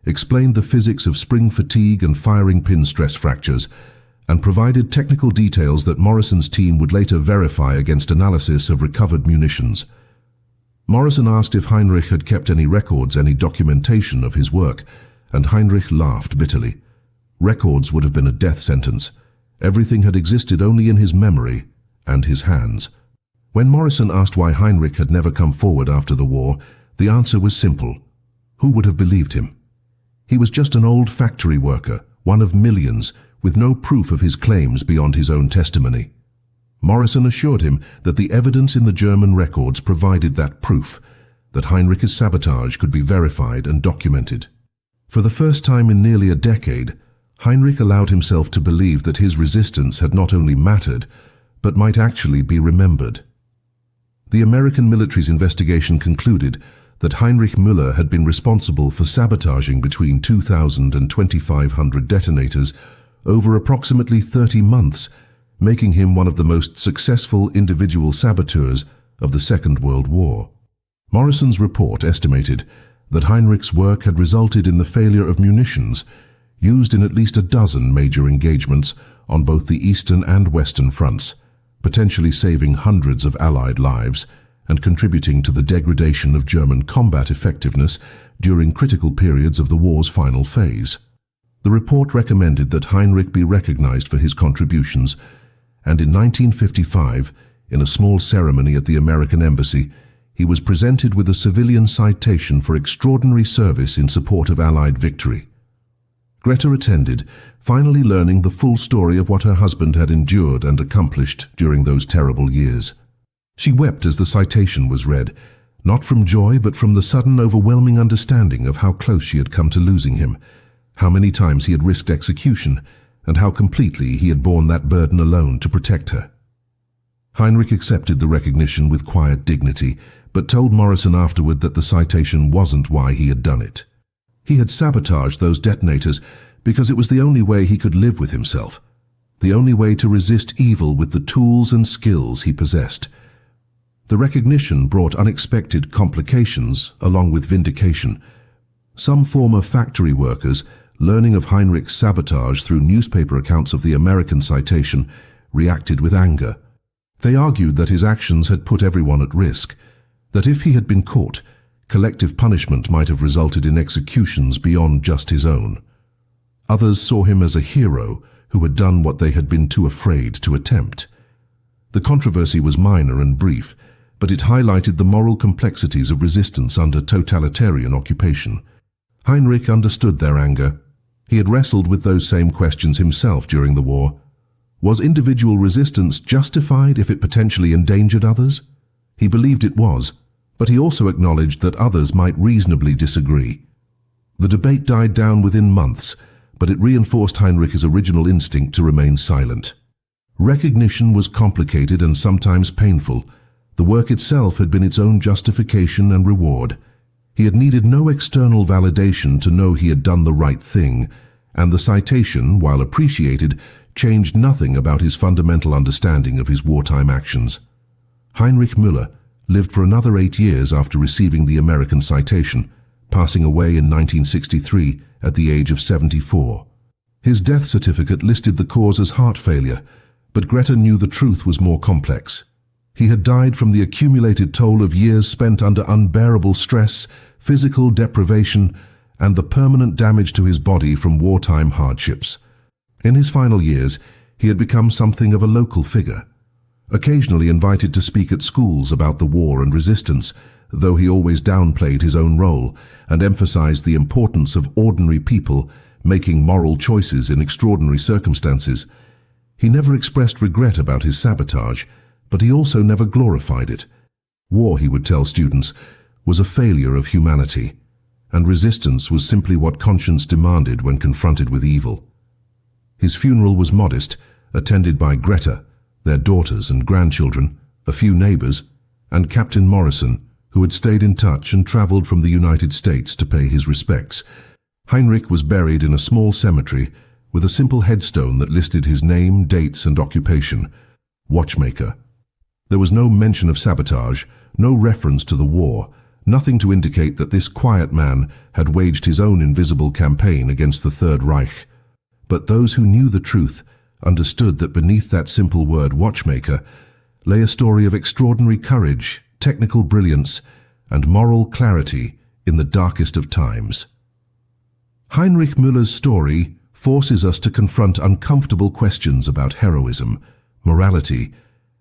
explained the physics of spring fatigue and firing pin stress fractures, and provided technical details that Morrison's team would later verify against analysis of recovered munitions. Morrison asked if Heinrich had kept any records, any documentation of his work, and Heinrich laughed bitterly. Records would have been a death sentence. Everything had existed only in his memory and his hands. When Morrison asked why Heinrich had never come forward after the war, the answer was simple. Who would have believed him? He was just an old factory worker, one of millions, with no proof of his claims beyond his own testimony. Morrison assured him that the evidence in the German records provided that proof, that Heinrich's sabotage could be verified and documented. For the first time in nearly a decade, Heinrich allowed himself to believe that his resistance had not only mattered, but might actually be remembered. The American military's investigation concluded that Heinrich Müller had been responsible for sabotaging between 2,000 and 2,500 detonators over approximately 30 months, making him one of the most successful individual saboteurs of the Second World War. Morrison's report estimated that Heinrich's work had resulted in the failure of munitions used in at least a dozen major engagements on both the eastern and western fronts, potentially saving hundreds of Allied lives and contributing to the degradation of German combat effectiveness during critical periods of the war's final phase. The report recommended that Heinrich be recognized for his contributions, and in 1955 in a small ceremony at the American Embassy, he was presented with a civilian citation for extraordinary service in support of Allied victory. Greta attended, finally learning the full story of what her husband had endured and accomplished during those terrible years. She wept as the citation was read, not from joy but from the sudden overwhelming understanding of how close she had come to losing him, how many times he had risked execution, and how completely he had borne that burden alone to protect her. Heinrich accepted the recognition with quiet dignity, but told Morrison afterward that the citation wasn't why he had done it. He had sabotaged those detonators because it was the only way he could live with himself, the only way to resist evil with the tools and skills he possessed. The recognition brought unexpected complications along with vindication. Some former factory workers, learning of Heinrich's sabotage through newspaper accounts of the American citation, reacted with anger. They argued that his actions had put everyone at risk, that if he had been caught, collective punishment might have resulted in executions beyond just his own. Others saw him as a hero who had done what they had been too afraid to attempt. The controversy was minor and brief, but it highlighted the moral complexities of resistance under totalitarian occupation. Heinrich understood their anger. He had wrestled with those same questions himself during the war. Was individual resistance justified if it potentially endangered others? He believed it was, but he also acknowledged that others might reasonably disagree. The debate died down within months, but it reinforced Heinrich's original instinct to remain silent. Recognition was complicated and sometimes painful. The work itself had been its own justification and reward. He had needed no external validation to know he had done the right thing, and the citation, while appreciated, changed nothing about his fundamental understanding of his wartime actions. Heinrich Müller lived for another 8 years after receiving the American citation, passing away in 1963 at the age of 74. His death certificate listed the cause as heart failure, but Greta knew the truth was more complex. He had died from the accumulated toll of years spent under unbearable stress, physical deprivation, and the permanent damage to his body from wartime hardships. In his final years, he had become something of a local figure. Occasionally invited to speak at schools about the war and resistance, though he always downplayed his own role and emphasized the importance of ordinary people making moral choices in extraordinary circumstances. He never expressed regret about his sabotage, but he also never glorified it. War, he would tell students, was a failure of humanity, and resistance was simply what conscience demanded when confronted with evil. His funeral was modest, attended by Greta, their daughters and grandchildren, a few neighbors, and Captain Morrison, who had stayed in touch and traveled from the United States to pay his respects. Heinrich was buried in a small cemetery with a simple headstone that listed his name, dates, and occupation, Watchmaker. There was no mention of sabotage, no reference to the war, nothing to indicate that this quiet man had waged his own invisible campaign against the Third Reich. But those who knew the truth understood that beneath that simple word Watchmaker lay a story of extraordinary courage, technical brilliance, and moral clarity in the darkest of times. Heinrich Müller's story forces us to confront uncomfortable questions about heroism, morality,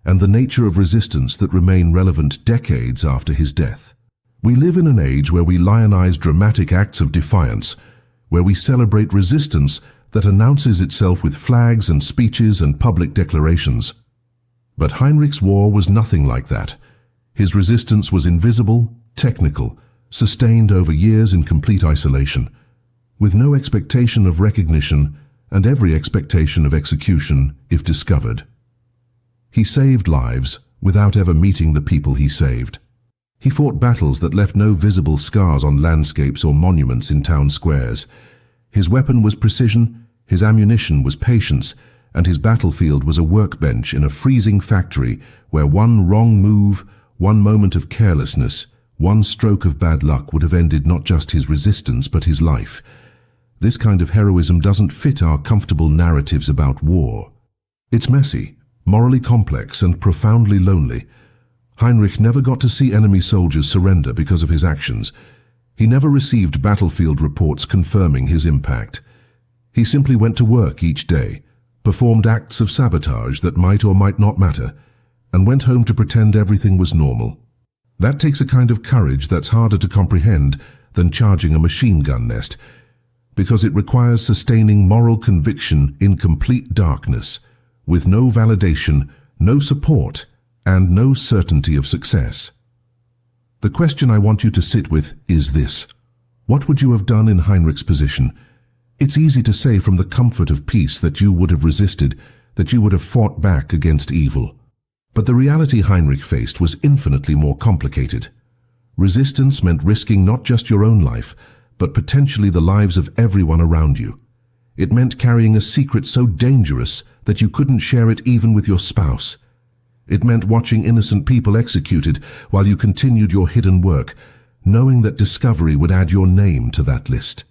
and the nature of resistance that remain relevant decades after his death. We live in an age where we lionize dramatic acts of defiance, where we celebrate resistance that announces itself with flags and speeches and public declarations. But Heinrich's war was nothing like that. His resistance was invisible, technical, sustained over years in complete isolation, with no expectation of recognition and every expectation of execution if discovered. He saved lives without ever meeting the people he saved. He fought battles that left no visible scars on landscapes or monuments in town squares. His weapon was precision, his ammunition was patience, and his battlefield was a workbench in a freezing factory where one wrong move, one moment of carelessness, one stroke of bad luck would have ended not just his resistance but his life. This kind of heroism doesn't fit our comfortable narratives about war. It's messy, morally complex, and profoundly lonely. Heinrich never got to see enemy soldiers surrender because of his actions. He never received battlefield reports confirming his impact. He simply went to work each day, performed acts of sabotage that might or might not matter, and went home to pretend everything was normal. That takes a kind of courage that's harder to comprehend than charging a machine gun nest, because it requires sustaining moral conviction in complete darkness, with no validation, no support, and no certainty of success. The question I want you to sit with is this: what would you have done in Heinrich's position? It's easy to say from the comfort of peace that you would have resisted, that you would have fought back against evil. But the reality Heinrich faced was infinitely more complicated. Resistance meant risking not just your own life, but potentially the lives of everyone around you. It meant carrying a secret so dangerous that you couldn't share it even with your spouse. It meant watching innocent people executed while you continued your hidden work, knowing that discovery would add your name to that list.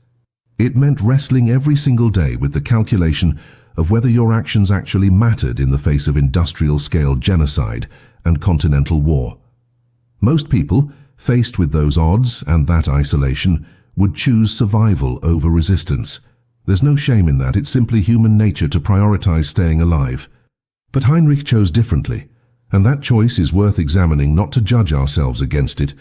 It meant wrestling every single day with the calculation of whether your actions actually mattered in the face of industrial-scale genocide and continental war. Most people, faced with those odds and that isolation, would choose survival over resistance. There's no shame in that. It's simply human nature to prioritize staying alive. But Heinrich chose differently, and that choice is worth examining, not to judge ourselves against it,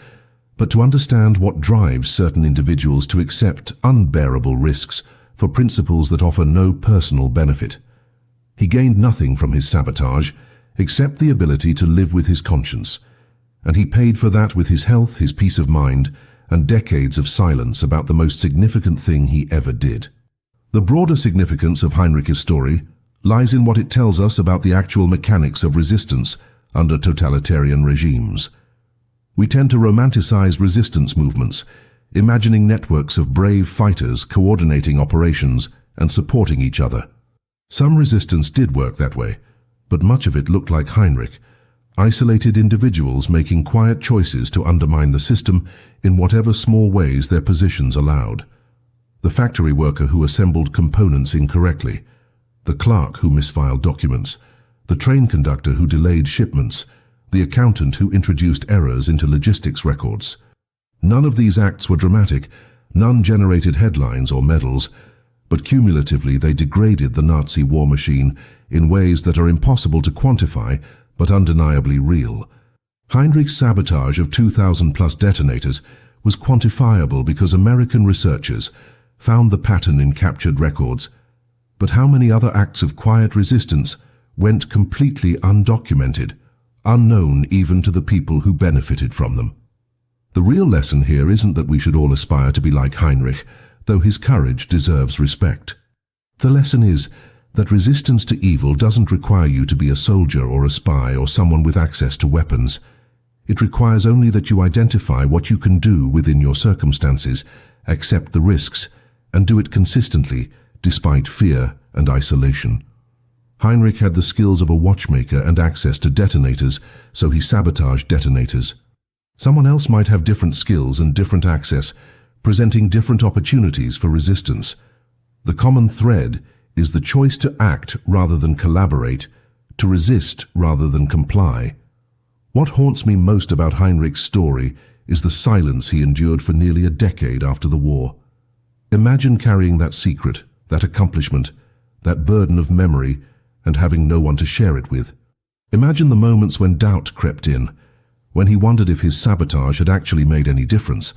but to understand what drives certain individuals to accept unbearable risks for principles that offer no personal benefit. He gained nothing from his sabotage except the ability to live with his conscience, and he paid for that with his health, his peace of mind, and decades of silence about the most significant thing he ever did. The broader significance of Heinrich's story lies in what it tells us about the actual mechanics of resistance under totalitarian regimes. We tend to romanticize resistance movements, imagining networks of brave fighters coordinating operations and supporting each other. Some resistance did work that way, but much of it looked like Heinrich, isolated individuals making quiet choices to undermine the system in whatever small ways their positions allowed. The factory worker who assembled components incorrectly, the clerk who misfiled documents, the train conductor who delayed shipments, the accountant who introduced errors into logistics records. None of these acts were dramatic, none generated headlines or medals, but cumulatively they degraded the Nazi war machine in ways that are impossible to quantify but undeniably real. Heinrich's sabotage of 2,000+ detonators was quantifiable because American researchers found the pattern in captured records. But how many other acts of quiet resistance went completely undocumented, unknown even to the people who benefited from them? The real lesson here isn't that we should all aspire to be like Heinrich, though his courage deserves respect. The lesson is that resistance to evil doesn't require you to be a soldier or a spy or someone with access to weapons. It requires only that you identify what you can do within your circumstances, accept the risks, and do it consistently, despite fear and isolation. Heinrich had the skills of a watchmaker and access to detonators, so he sabotaged detonators. Someone else might have different skills and different access, presenting different opportunities for resistance. The common thread is the choice to act rather than collaborate, to resist rather than comply. What haunts me most about Heinrich's story is the silence he endured for nearly a decade after the war. Imagine carrying that secret, that accomplishment, that burden of memory, and having no one to share it with. Imagine the moments when doubt crept in, when he wondered if his sabotage had actually made any difference,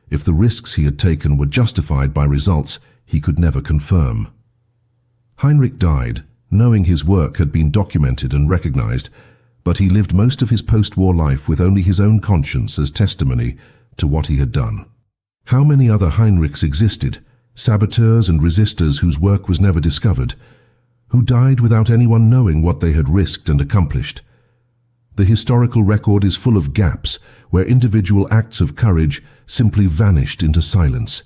if the risks he had taken were justified by results he could never confirm. Heinrich died, knowing his work had been documented and recognized, but he lived most of his post-war life with only his own conscience as testimony to what he had done. How many other Heinrichs existed, saboteurs and resistors whose work was never discovered, who died without anyone knowing what they had risked and accomplished? The historical record is full of gaps where individual acts of courage simply vanished into silence,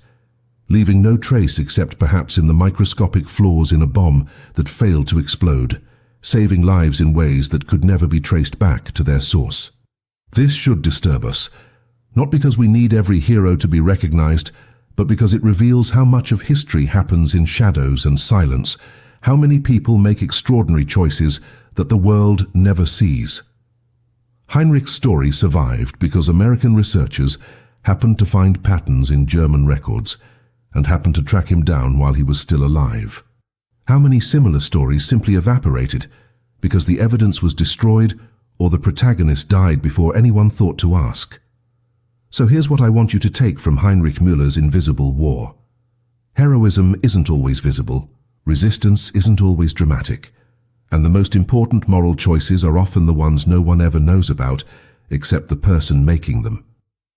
leaving no trace except perhaps in the microscopic flaws in a bomb that failed to explode, saving lives in ways that could never be traced back to their source. This should disturb us, not because we need every hero to be recognized, but because it reveals how much of history happens in shadows and silence, how many people make extraordinary choices that the world never sees. Heinrich's story survived because American researchers happened to find patterns in German records and happened to track him down while he was still alive. How many similar stories simply evaporated because the evidence was destroyed or the protagonist died before anyone thought to ask. So here's what I want you to take from Heinrich Müller's Invisible War. Heroism isn't always visible, resistance isn't always dramatic, and the most important moral choices are often the ones no one ever knows about, except the person making them.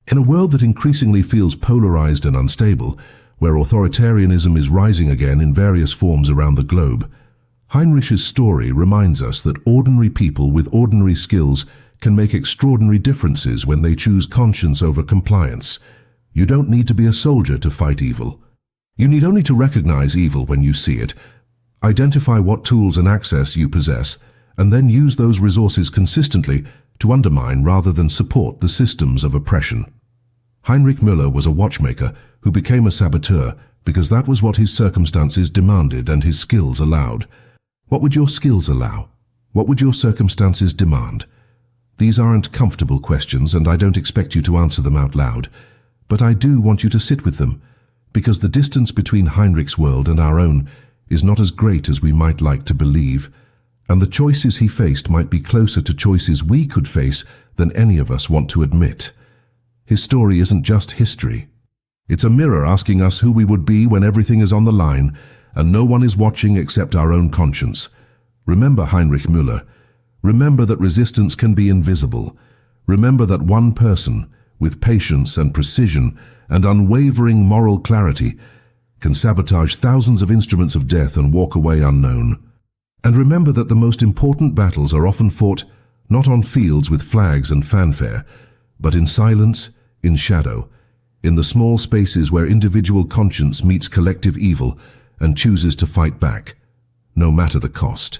In a world that increasingly feels polarized and unstable, where authoritarianism is rising again in various forms around the globe, Heinrich's story reminds us that ordinary people with ordinary skills can make extraordinary differences when they choose conscience over compliance. You don't need to be a soldier to fight evil. You need only to recognize evil when you see it, identify what tools and access you possess, and then use those resources consistently to undermine rather than support the systems of oppression. Heinrich Müller was a watchmaker who became a saboteur because that was what his circumstances demanded and his skills allowed. What would your skills allow? What would your circumstances demand? These aren't comfortable questions, and I don't expect you to answer them out loud, but I do want you to sit with them, because the distance between Heinrich's world and our own is not as great as we might like to believe, and the choices he faced might be closer to choices we could face than any of us want to admit. His story isn't just history. It's a mirror asking us who we would be when everything is on the line and no one is watching except our own conscience. Remember Heinrich Müller. Remember that resistance can be invisible. Remember that one person, with patience and precision and unwavering moral clarity, can sabotage thousands of instruments of death and walk away unknown. And remember that the most important battles are often fought not on fields with flags and fanfare, but in silence, in shadow, in the small spaces where individual conscience meets collective evil and chooses to fight back, no matter the cost.